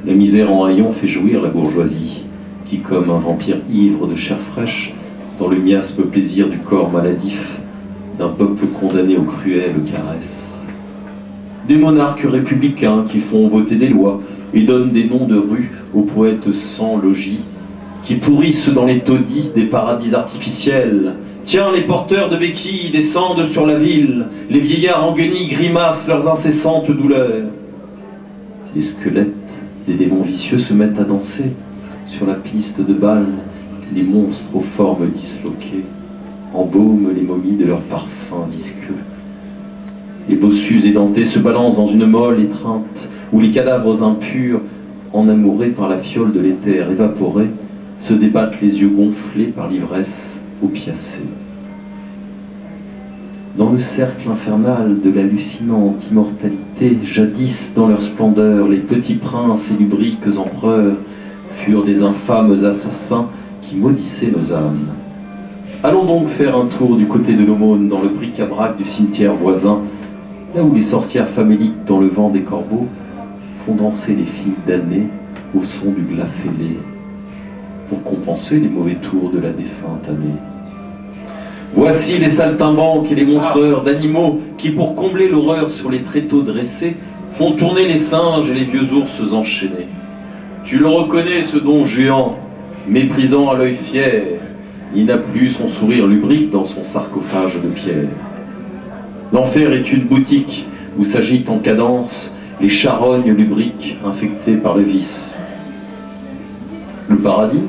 La misère en haillons fait jouir la bourgeoisie, qui, comme un vampire ivre de chair fraîche, dans le miasme plaisir du corps maladif d'un peuple condamné aux cruelles caresses. Des monarques républicains qui font voter des lois et donnent des noms de rues aux poètes sans logis, qui pourrissent dans les taudis des paradis artificiels. Tiens, les porteurs de béquilles descendent sur la ville, les vieillards en guenilles grimacent leurs incessantes douleurs. Les squelettes des démons vicieux se mettent à danser sur la piste de bal, les monstres aux formes disloquées embaument les momies de leurs parfums visqueux. Les bossus édentés se balancent dans une molle étreinte, où les cadavres impurs, enamourés par la fiole de l'éther évaporé, se débattent les yeux gonflés par l'ivresse opiacée. Dans le cercle infernal de l'hallucinante immortalité, jadis dans leur splendeur, les petits princes et lubriques empereurs furent des infâmes assassins qui maudissaient nos âmes. Allons donc faire un tour du côté de l'aumône, dans le bric-à-brac du cimetière voisin, là où les sorcières faméliques dans le vent des corbeaux font danser les filles damnées au son du glas fêlé, pour compenser les mauvais tours de la défunte année. Voici les saltimbanques et les montreurs d'animaux qui, pour combler l'horreur sur les tréteaux dressés, font tourner les singes et les vieux ours enchaînés. Tu le reconnais, ce don Juan, méprisant à l'œil fier, il n'a plus son sourire lubrique dans son sarcophage de pierre. L'enfer est une boutique où s'agitent en cadence les charognes lubriques infectées par le vice. Le paradis,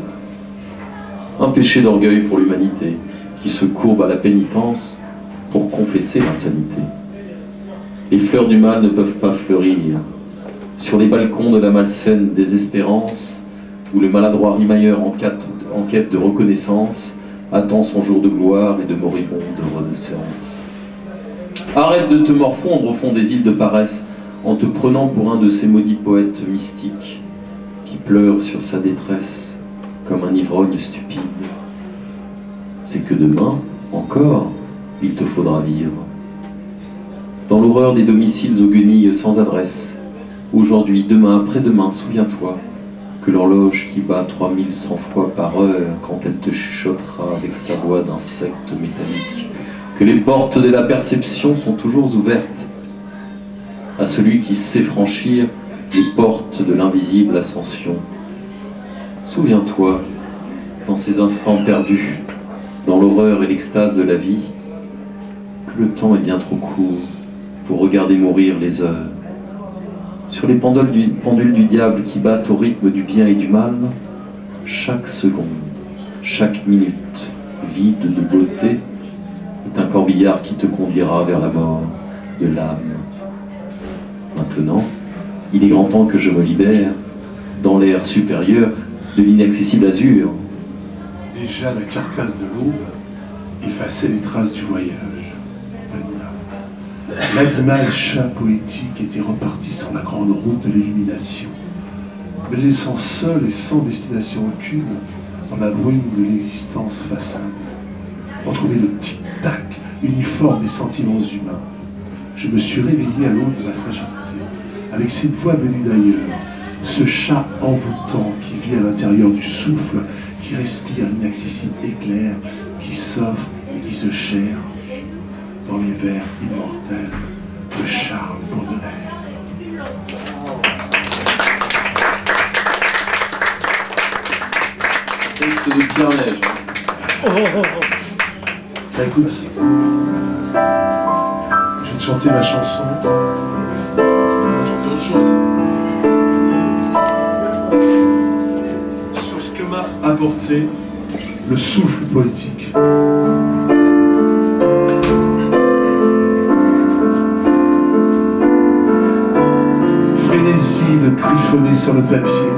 un péché d'orgueil pour l'humanité, qui se courbe à la pénitence pour confesser l'insanité. Les fleurs du mal ne peuvent pas fleurir sur les balcons de la malsaine désespérance, où le maladroit rimailleur en quête de reconnaissance attend son jour de gloire et de moribonde renaissance. Arrête de te morfondre au fond des îles de paresse en te prenant pour un de ces maudits poètes mystiques qui pleurent sur sa détresse comme un ivrogne stupide. C'est que demain, encore, il te faudra vivre. Dans l'horreur des domiciles aux guenilles sans adresse, aujourd'hui, demain, après-demain, souviens-toi que l'horloge qui bat 3100 fois par heure quand elle te chuchotera avec sa voix d'insecte métallique, que les portes de la perception sont toujours ouvertes à celui qui sait franchir les portes de l'invisible ascension. Souviens-toi, dans ces instants perdus, dans l'horreur et l'extase de la vie, que le temps est bien trop court pour regarder mourir les heures. Sur les pendules du diable qui battent au rythme du bien et du mal, chaque seconde, chaque minute vide de beauté est un corbillard qui te conduira vers la mort de l'âme. Maintenant, il est grand temps que je me libère dans l'air supérieur de l'inaccessible azur. Déjà la carcasse de l'aube effaçait les traces du voyage. L'animal chat poétique était reparti sur la grande route de l'illumination, me laissant seul et sans destination aucune dans la brume de l'existence façade. Retrouver le tic-tac uniforme des sentiments humains. Je me suis réveillé à l'aube de la fragilité, avec cette voix venue d'ailleurs, ce chat envoûtant qui vit à l'intérieur du souffle, qui respire l'inaccessible éclair, qui s'offre et qui se cherche dans les vers immortels de Charles Baudelaire. Texte de Pierre Neige. Bah, écoute, je vais te chanter ma chanson. Je vais te chanter autre chose. Sur ce que m'a apporté le souffle poétique. Frénésie de griffonner sur le papier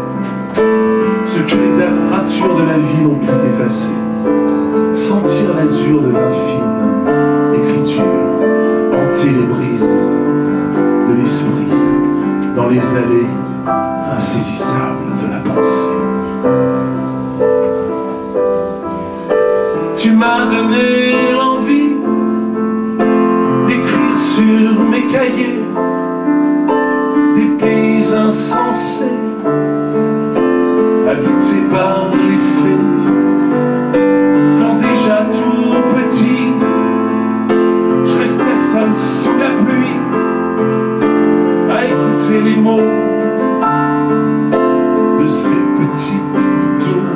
ce que les ratures de la vie n'ont pu effacer. Sentir l'azur de l'infime écriture, hanter les brises de l'esprit dans les allées insaisissables de la pensée. Tu m'as donné l'envie d'écrire sur mes cahiers des pays insensés, habités par les fées. Quand déjà tout petit, je restais seul sous la pluie, à écouter les mots de ces petits couteaux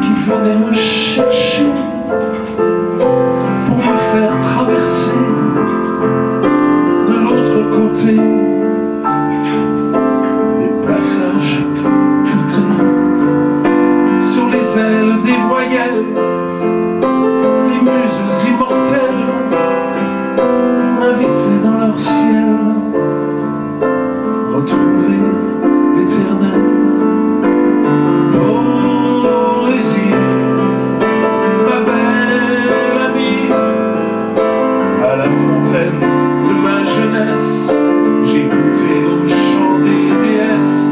qui venaient me chercher pour me faire traverser de l'autre côté les passages coûteux sur les ailes des voyelles, les muses immortelles m'invitaient dans leur ciel, retrouver l'éternel. Poésie, ma belle amie, à la fontaine de ma jeunesse, j'ai goûté au chant des déesses.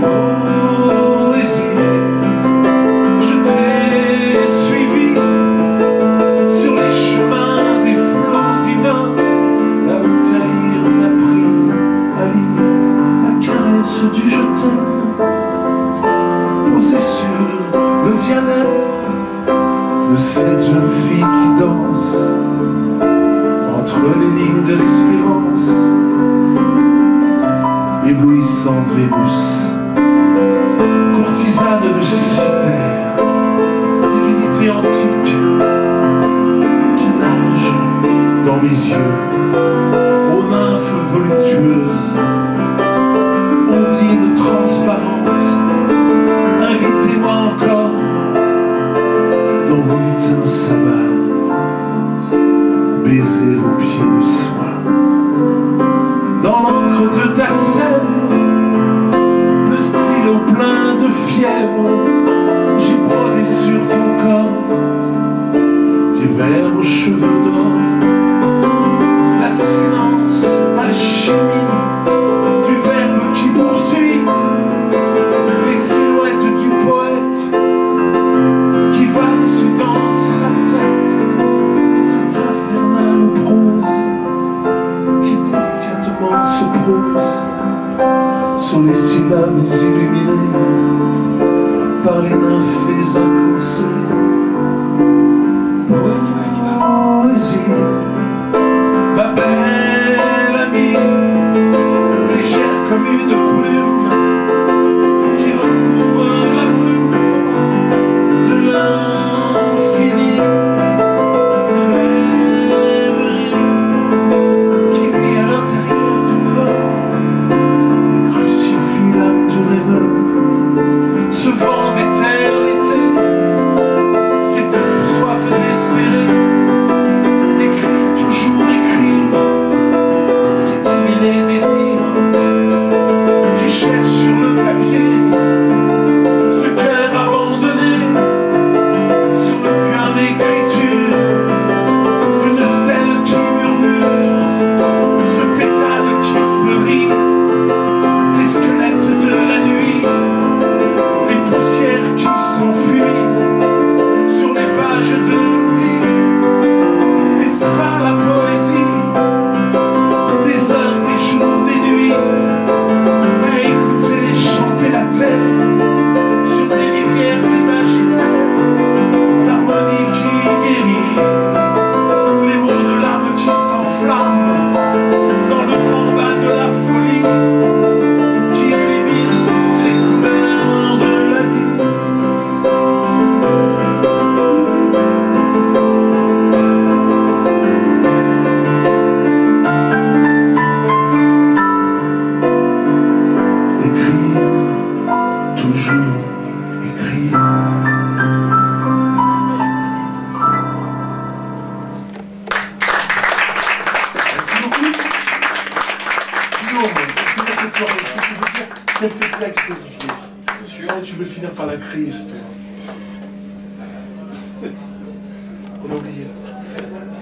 Poésie, je t'ai suivi sur les chemins des flots divins, là où ta lyre m'a pris à lire la caresse du je t'aime, posée sur le diadème de cette jeune fille qui danse entre les lignes de l'espérance. Éblouissante Vénus, courtisane de Cythère, divinité antique qui nage dans mes yeux, aux nymphes voluptueuses, ondines transparentes, invitez-moi encore dans vos lutins sabbats, baiser vos pieds de soie. Dans l'encre de ta sève, le stylo plein de fièvre, j'ai brodé sur ton corps tes vers aux cheveux d'or. La silence, alchimie du verbe qui poursuit les silhouettes du poète qui valse dans sa tête, cette infernale prose qui délicatement se prose sur les syllabes illuminées par les nymphées inconsolées. Poésie, finir par la crise, toi. On a oublié.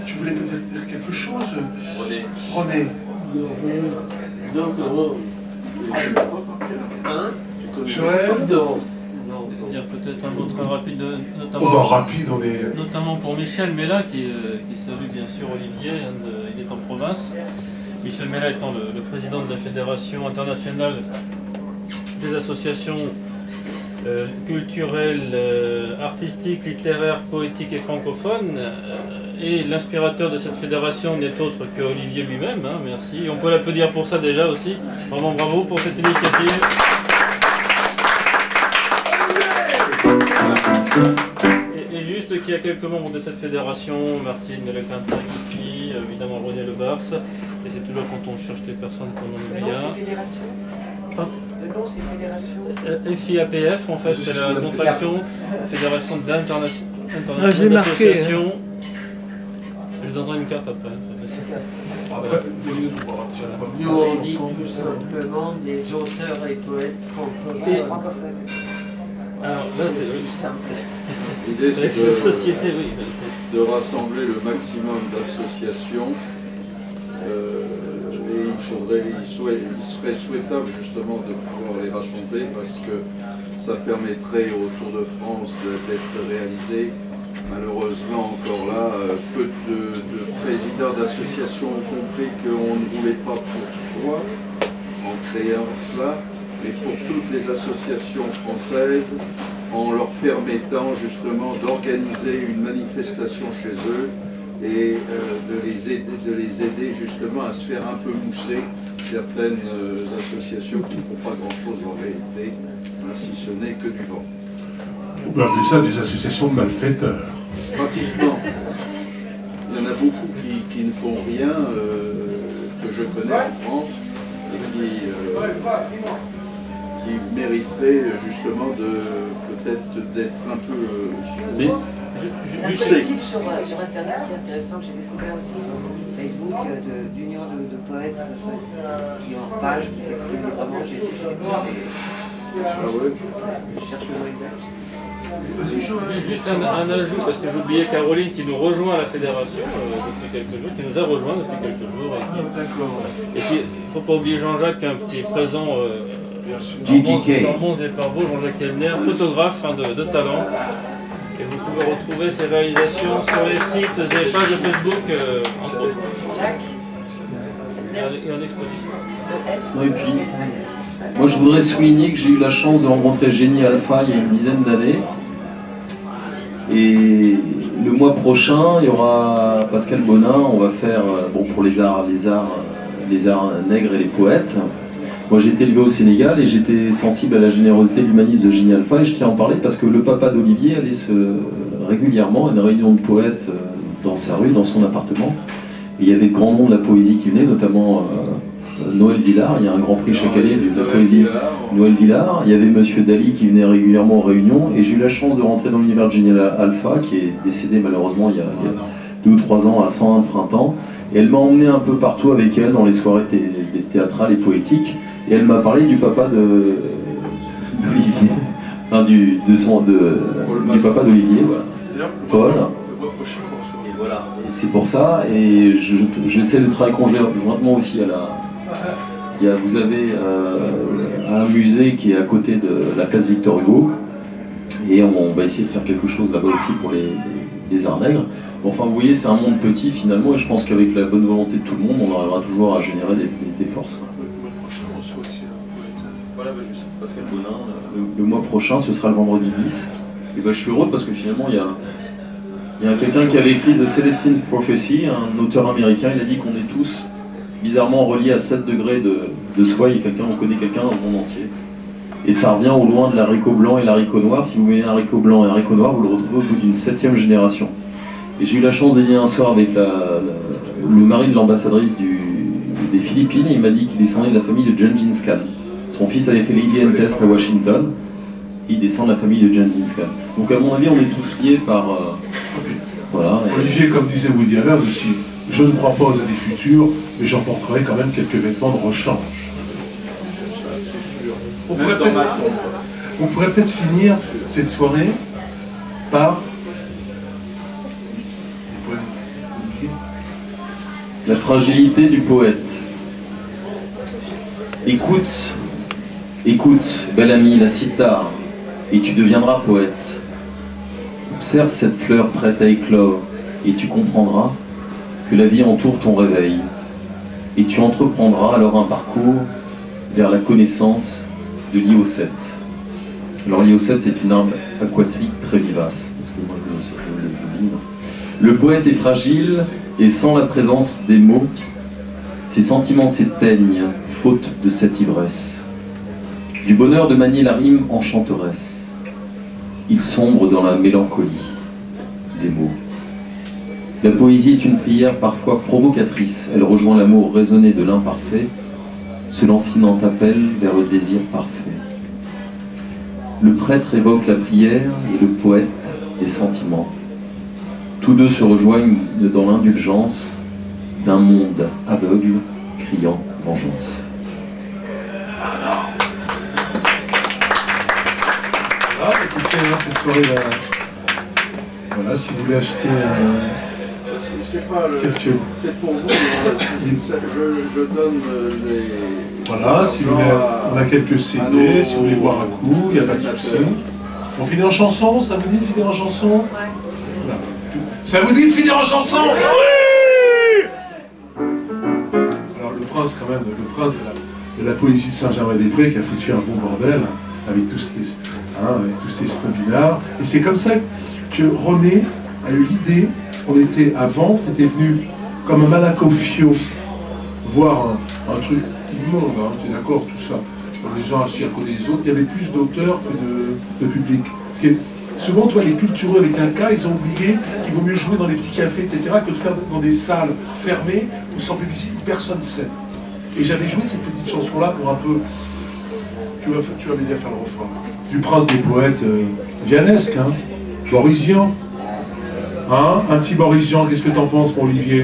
Tu voulais peut-être dire quelque chose, René? Non. Hein? Joël? Non. Dire peut-être un mot très rapide, notamment pour Michel Mella, qui salue bien sûr Olivier, il est en province. Michel Mella étant le président de la Fédération internationale des associations culturelles, artistiques, littéraires, poétiques et francophones, et l'inspirateur de cette fédération n'est autre que Olivier lui-même, hein, merci. Et on peut l'applaudir pour ça déjà aussi. Vraiment bravo pour cette initiative. Et juste qu'il y a quelques membres de cette fédération, Martine Lequintin ici, évidemment René Lebars, et c'est toujours quand on cherche les personnes qu'on en oublie. Le nom c'est fédération. Le nom c'est fédération. FIAPF en fait, c'est la contraction Fédération internationale Hein. d'associations. Je donnerai une carte après. Nous on dit tout simplement des auteurs et poètes francophones. Alors là c'est plus simple. L'idée c'est de rassembler le maximum d'associations. Et il serait souhaitable justement de pouvoir les rassembler parce que ça permettrait au Tour de France d'être réalisé. Malheureusement, encore là, peu de présidents d'associations ont compris qu'on ne voulait pas pour soi en créant cela, mais pour toutes les associations françaises, en leur permettant justement d'organiser une manifestation chez eux et de les aider justement à se faire un peu mousser certaines associations qui ne font pas grand-chose en réalité, hein, si ce n'est que du vent. On peut appeler ça des associations de malfaiteurs. Pratiquement. Il y en a beaucoup qui ne font rien, que je connais en France, et qui mériteraient justement peut-être d'être un peu Un collectif sur Internet qui est intéressant, que j'ai découvert aussi sur Facebook, d'union de poètes qui ont une page qui s'exprime librement. Je cherche le mot exact. J'ai juste un ajout, parce que j'oubliais Caroline qui nous rejoint à la fédération depuis quelques jours, qui nous a rejoint depuis quelques jours. Et puis, il ne faut pas oublier Jean-Jacques qui est présent par Mons et par Vaux, Jean-Jacques Elner, photographe de talent. Et vous pouvez retrouver ses réalisations sur les sites et les pages de Facebook, entre autres. Et en exposition. Et puis, moi je voudrais souligner que j'ai eu la chance de rencontrer Génie Alpha il y a une dizaine d'années. Et le mois prochain, il y aura Pascal Bonin, on va faire, pour les arts nègres et les poètes. Moi j'ai été élevé au Sénégal et j'étais sensible à la générosité et l'humanisme de Génie Alpha, et je tiens à en parler parce que le papa d'Olivier allait régulièrement à une réunion de poètes dans sa rue, dans son appartement. Et il y avait de grands noms de la poésie qui venaient, notamment Noël Villard, il y a un grand prix chaque année de la poésie, Noël Villard. Il y avait Monsieur Dali qui venait régulièrement aux réunions, et j'ai eu la chance de rentrer dans l'univers de Génie Alpha, qui est décédé malheureusement il y a 2 ou 3 ans à 101 printemps. Et elle m'a emmené un peu partout avec elle dans les soirées théâtrales et poétiques. Et elle m'a parlé du papa d'Olivier, enfin du papa d'Olivier, voilà. Paul. Et voilà, et c'est pour ça, et j'essaie de travailler conjointement aussi vous avez un musée qui est à côté de la place Victor Hugo, et on va essayer de faire quelque chose là-bas aussi pour les arts nègres. Enfin, vous voyez, c'est un monde petit finalement, et je pense qu'avec la bonne volonté de tout le monde, on arrivera toujours à générer des forces. Voilà, juste Pascal Bonin. Le mois prochain, ce sera le vendredi 10. Et je suis heureux parce que finalement, il y a quelqu'un qui avait écrit The Celestine Prophecy, un auteur américain. Il a dit qu'on est tous bizarrement reliés à 7 degrés de soi, et on connaît quelqu'un dans le monde entier. Et ça revient au loin de l'haricot blanc et l'haricot noir. Si vous voyez un haricot blanc et un haricot noir, vous le retrouvez au bout d'une 7e génération. Et j'ai eu la chance de dîner un soir avec le mari de l'ambassadrice des Philippines, et il m'a dit qu'il descendait de la famille de Gengis Khan. Son fils avait fait l'Indian Test à Washington, et il descend de la famille de Gengis Khan. Donc à mon avis, on est tous liés par... voilà. Olivier, comme disait Woody Allen aussi, je ne crois pas aux années futures, mais j'emporterai quand même quelques vêtements de rechange. On pourrait On pourrait peut-être finir cette soirée par la fragilité du poète. Écoute, écoute, bel ami, la cithare, et tu deviendras poète. Observe cette fleur prête à éclore, et tu comprendras que la vie entoure ton réveil. Et tu entreprendras alors un parcours vers la connaissance de l'Iocète. Alors l'Iocète, c'est une arbre aquatique très vivace. Parce que moi, je lis. Le poète est fragile, et sans la présence des mots, ses sentiments s'éteignent, faute de cette ivresse. Du bonheur de manier la rime enchanteresse, il sombre dans la mélancolie des mots. La poésie est une prière parfois provocatrice. Elle rejoint l'amour raisonné de l'imparfait, ce lancinant appel vers le désir parfait. Le prêtre évoque la prière et le poète les sentiments. Tous deux se rejoignent dans l'indulgence d'un monde aveugle criant vengeance. Voilà, écoutez, cette soirée-là, voilà, si vous voulez acheter c'est pas le... C'est pour vous, je donne les... Voilà, si vous voulez, on a quelques CD, si vous voulez boire un coup, il n'y a pas de souci. On finit en chanson, ça vous dit de finir en chanson? Ouais. Voilà. Ça vous dit de finir en chanson? Oui! Alors le prince quand même, le prince de la poésie de Saint-Germain-des-Prés qui a foutu un bon bordel avec tous ces snobinards. Et c'est comme ça que René a eu l'idée. On était à Vanves, on était venu comme un Malacofio voir un truc immonde, hein, tu es d'accord, tout ça. Les gens assis à côté des autres, il y avait plus d'auteurs que de public. Parce que souvent, toi, les cultureux avec un cas, ils ont oublié qu'il vaut mieux jouer dans les petits cafés, etc., que de faire dans des salles fermées ou sans publicité où personne ne sait. Et j'avais joué cette petite chanson-là pour un peu... Tu vas m'aider à faire le refrain. Du prince des poètes vianesque, hein, Borisian. Hein, un petit Borisian, qu'est-ce que t'en penses, mon Olivier?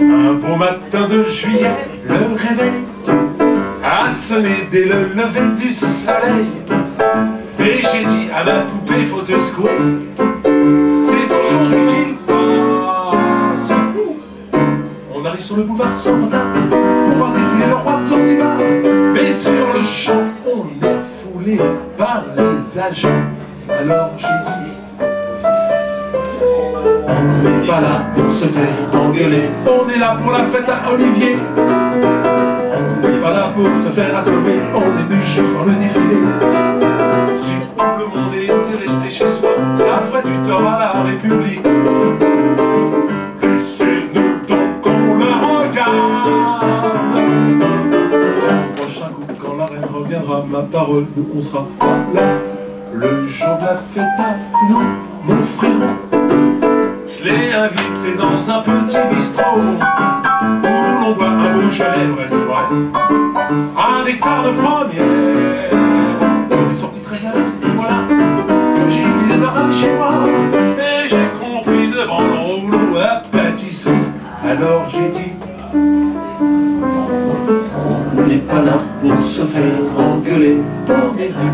Un beau matin de juillet, le réveil a sonné dès le lever du soleil. Et j'ai dit à ma poupée, faut te secouer, c'est aujourd'hui qu'il passe. On arrive sur le boulevard Saint-Martin pour voir défiler le roi de Zanzibar. Mais sur le champ, on est refoulé par les agents. Alors j'ai dit, on n'est pas là pour se faire engueuler, on est là pour la fête à Olivier. On n'est pas là pour se faire assommer, on est venu juste voir le défilé. Si tout le monde était resté chez soi, ça ferait du tort à la République. Laissez-nous donc qu'on le regarde. C'est le prochain coup, quand la reine reviendra, ma parole, nous on sera là. Le jour de la fête à nous, mon frérot, je l'ai invité dans un petit bistrot où l'on boit un rouge à lèvres, un hectare de première. On est sorti très à l'aise, et voilà que j'ai eu l'idée de ramener chez moi. Et j'ai compris devant le rouleau à pâtisserie. Alors j'ai dit, on n'est pas là pour se faire engueuler, on est venu.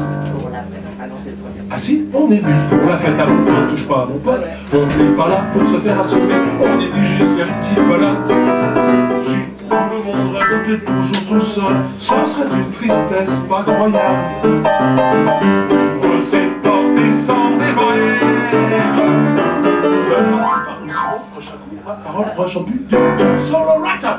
Ah si, on est venu pour la fête à mon pote, touche pas à mon pote. On n'est pas là pour se faire assommer, on est venu juste faire une petite balade. Si tout le monde restait toujours tout seul, ça serait une tristesse pas croyable. Ouvre ses portes et s'en dévoile. Le temps c'est pas aussi, prochain coup, ma parole, prochain but, solo writer.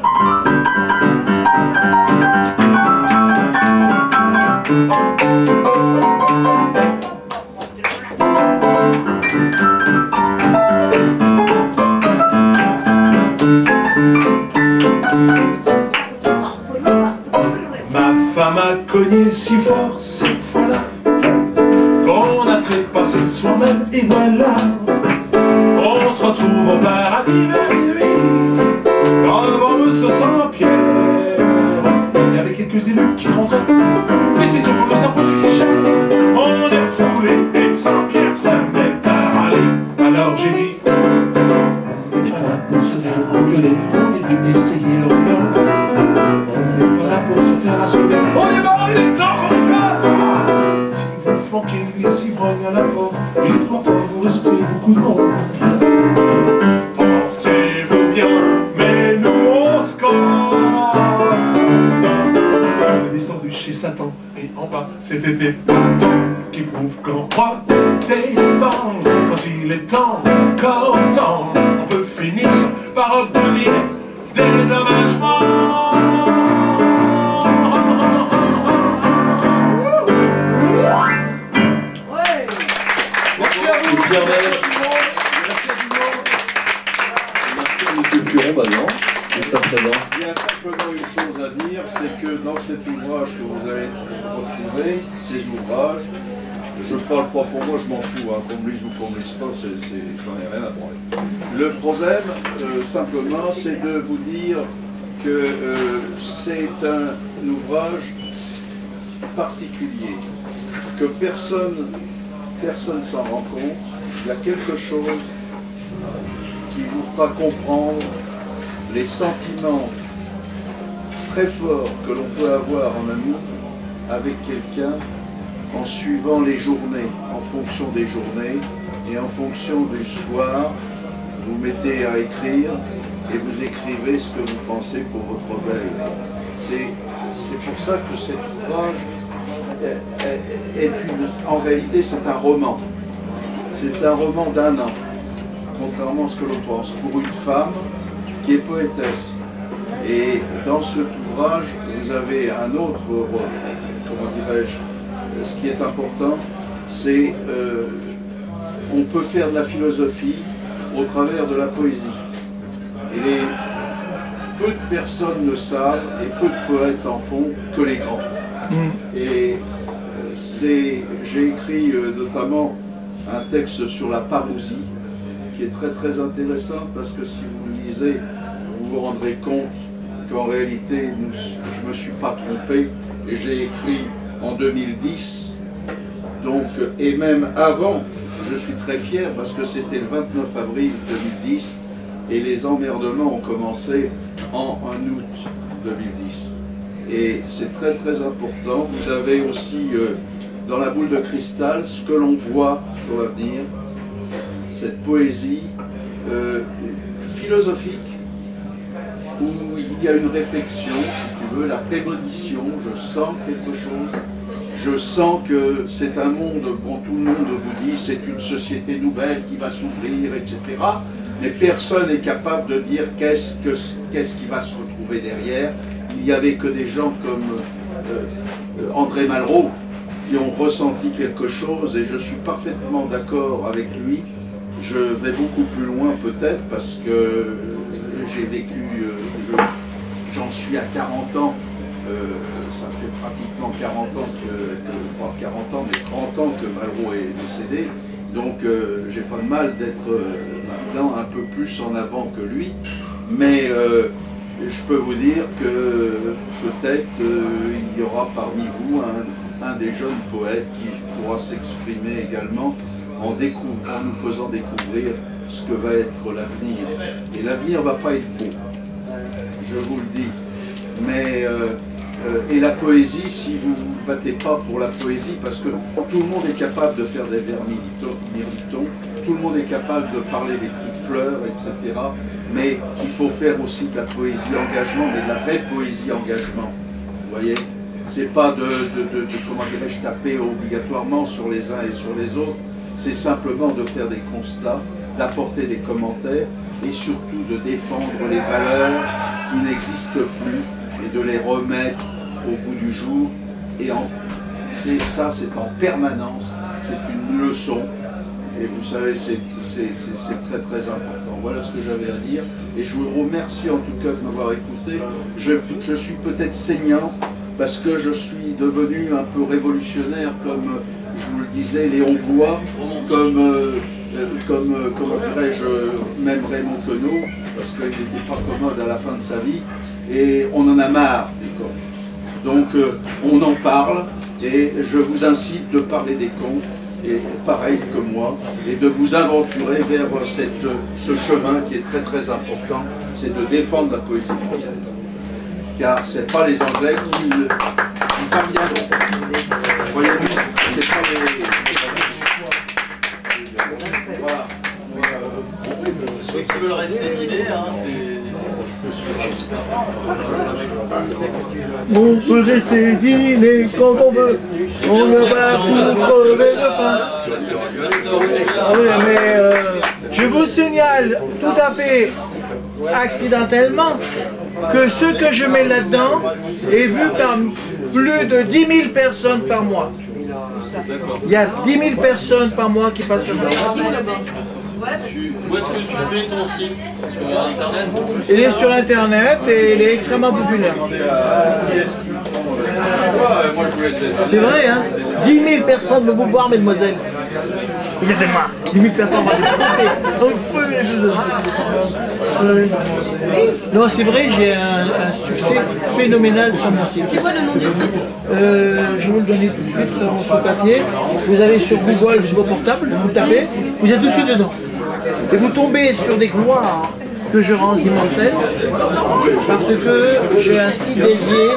Ma femme a cogné si fort cette fois-là qu'on a trépassé le soir même et voilà. On se retrouve au paradis vers minuit dans le Monsieur Saint-Pierre. Il y avait quelques élus qui rentraient, mais c'est tout le s'approche qui chante. On est refoulé et Saint-Pierre se met à râler. Alors j'ai dit, on n'est pas là pour se faire engueuler, on est venu essayer l'Orient. cogne à la porte, il ne doit pas vous rester beaucoup de monde. Portez-vous bien, mais nous on se casse. On est descendu chez Satan, et en bas c'était des patents qui prouvent qu'en protestant, quand il est encore temps, on peut finir par obtenir des dédommagements. Merci à M. Puron, de sa présence. Il y a simplement une chose à dire, c'est que dans cet ouvrage que vous avez retrouvé, ces ouvrages, je ne parle pas pour moi, je m'en fous, hein, qu'on me lise ou qu'on ne me lise pas, j'en ai rien à branler. Le problème, simplement, c'est de vous dire que c'est un ouvrage particulier, que personne s'en rend compte. Il y a quelque chose qui vous fera comprendre les sentiments très forts que l'on peut avoir en amour avec quelqu'un en suivant les journées, en fonction des journées et en fonction du soir. Vous mettez à écrire et vous écrivez ce que vous pensez pour votre veille. C'est pour ça que cet ouvrage en réalité c'est un roman. C'est un roman d'un an, contrairement à ce que l'on pense, pour une femme qui est poétesse. Et dans cet ouvrage, vous avez un autre, comment dirais-je, ce qui est important, c'est on peut faire de la philosophie au travers de la poésie. Et peu de personnes le savent et peu de poètes en font que les grands. Et j'ai écrit notamment un texte sur la parousie qui est très très intéressant parce que si vous le lisez, vous vous rendrez compte qu'en réalité je ne me suis pas trompé et j'ai écrit en 2010, donc, et même avant, je suis très fier parce que c'était le 29 avril 2010 et les emmerdements ont commencé en août 2010. Et c'est très très important. Vous avez aussi dans la boule de cristal ce que l'on voit pour l'avenir, cette poésie philosophique où il y a une réflexion, si tu veux, la prémonition, je sens quelque chose, je sens que c'est un monde, bon, tout le monde vous dit c'est une société nouvelle qui va s'ouvrir, etc. Mais personne n'est capable de dire qu'est-ce qui va se retrouver derrière. Il n'y avait que des gens comme André Malraux qui ont ressenti quelque chose et je suis parfaitement d'accord avec lui. Je vais beaucoup plus loin peut-être parce que j'ai vécu, j'en suis à 40 ans, ça fait pratiquement 40 ans pas 40 ans mais 30 ans que Malraux est décédé. Donc j'ai pas de mal d'être là-dedans un peu plus en avant que lui. Mais je peux vous dire que peut-être il y aura parmi vous un des jeunes poètes qui pourra s'exprimer également en nous faisant découvrir ce que va être l'avenir. Et l'avenir ne va pas être beau, je vous le dis. Mais, et la poésie, si vous ne vous battez pas pour la poésie, parce que tout le monde est capable de faire des vers militons, tout le monde est capable de parler des petites fleurs, etc. Mais il faut faire aussi de la poésie engagement, mais de la vraie poésie engagement. Vous voyez? C'est pas comment dirais-je, taper obligatoirement sur les uns et sur les autres, c'est simplement de faire des constats, d'apporter des commentaires et surtout de défendre les valeurs qui n'existent plus et de les remettre au bout du jour. Et ça, c'est en permanence, c'est une leçon. Et vous savez, c'est très très important. Voilà ce que j'avais à dire. Et je vous remercie en tout cas de m'avoir écouté. Je suis peut-être saignant parce que je suis devenu un peu révolutionnaire, comme je vous le disais, Léon Blois, comme dirais-je, même Raymond Queneau, parce qu'il n'était pas commode à la fin de sa vie. Et on en a marre des contes. Donc on en parle et je vous incite de parler des contes. Et pareil que moi, et de vous aventurer vers ce chemin qui est très très important, c'est de défendre la poésie française. Car ce n'est pas les Anglais qui parviendront. Voyez-vous, c'est pas les... tu veux le rester d'idée, hein, c'est... On peut rester dîner quand on veut, on ne va plus crever de faim. Ah oui, mais je vous signale tout à fait accidentellement que ce que je mets là-dedans est vu par plus de 10 000 personnes par mois. Il y a 10 000 personnes par mois qui passent sur le site. Où est-ce que tu mets ton site? Sur Internet? Il est sur Internet et il est extrêmement populaire. C'est vrai, hein? 10 000 personnes veulent vous voir, mesdemoiselles. Regardez-moi, 10 000 personnes non, c'est vrai, j'ai un succès phénoménal sur mon site. C'est quoi le nom du site? Je vais vous le donner tout de suite sur ce papier. Vous allez sur Google, sur votre portable, vous tapez, vous êtes tout de suite dedans. Et vous tombez sur des gloires que je rends immortelles, parce que j'ai un site dédié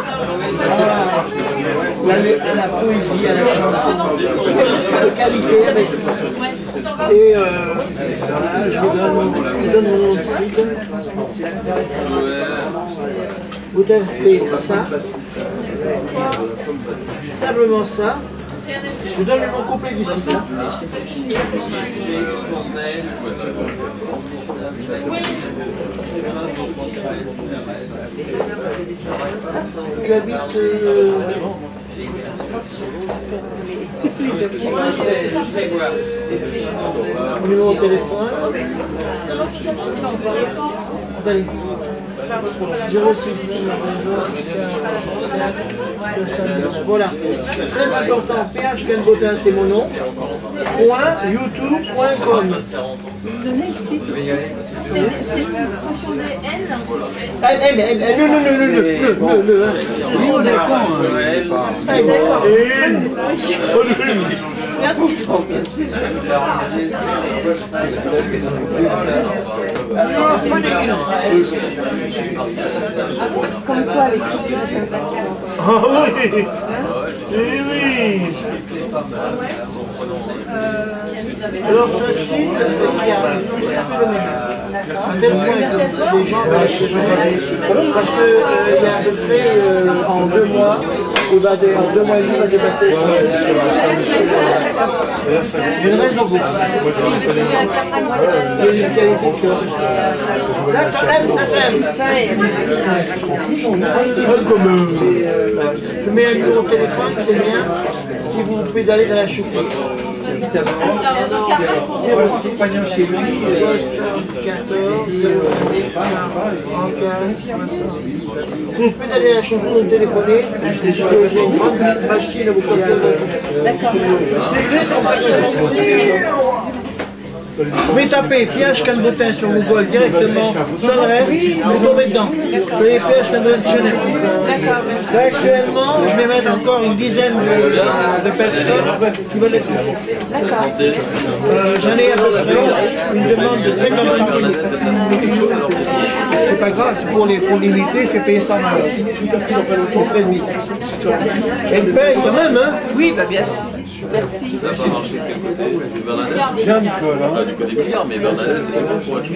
à la poésie, à la chanson, de qualité. Et je vous donne mon nom de site. Vous tapez ça, simplement ça. Je vous donne le nom complet du site. Tu habites numéro de téléphone. Allez. 06. Voilà. Très important, PH Kenbotin, c'est mon nom. .youtube.com. Ce sont des N. Merci. Comme toi, l'écriture est un vacarme. Ah oui! Eh oui! Alors ce site, il y a un succès phénoménal. À tel point que les gens veulent acheter son parce qu'il y a à peu près en 2 mois, en 2 mois et demi, il va dépasser les 100 000. Il y a une raison pour ça. Il y a une qualité de cœur. Ça aime. Je mets un numéro de téléphone, c'est bien, si vous pédalez dans la choucroute. 06 Pagnon chez lui, 14 si vous pédalez dans la choucroute, vous téléphonez, j'ai une grande machine à vous conserver. D'accord. Mais tapez PH Kenbotin sur Google directement, sans le reste, vous tombez dedans. Vous avez PH Kenbotin de Genève. Actuellement, je vais mettre encore une dizaine de personnes qui veulent être touchées. J'en ai à peu près une demande de 50 000. C'est pas grave, pour limiter, je fais payer 100 000. Au frais de mise. Elle paye quand même, hein? Oui, bah bien sûr. Merci. Ça va marcher de quel côté? Bien, Nicolas. Du côté Billard, mais Bernadette, c'est bon pour être.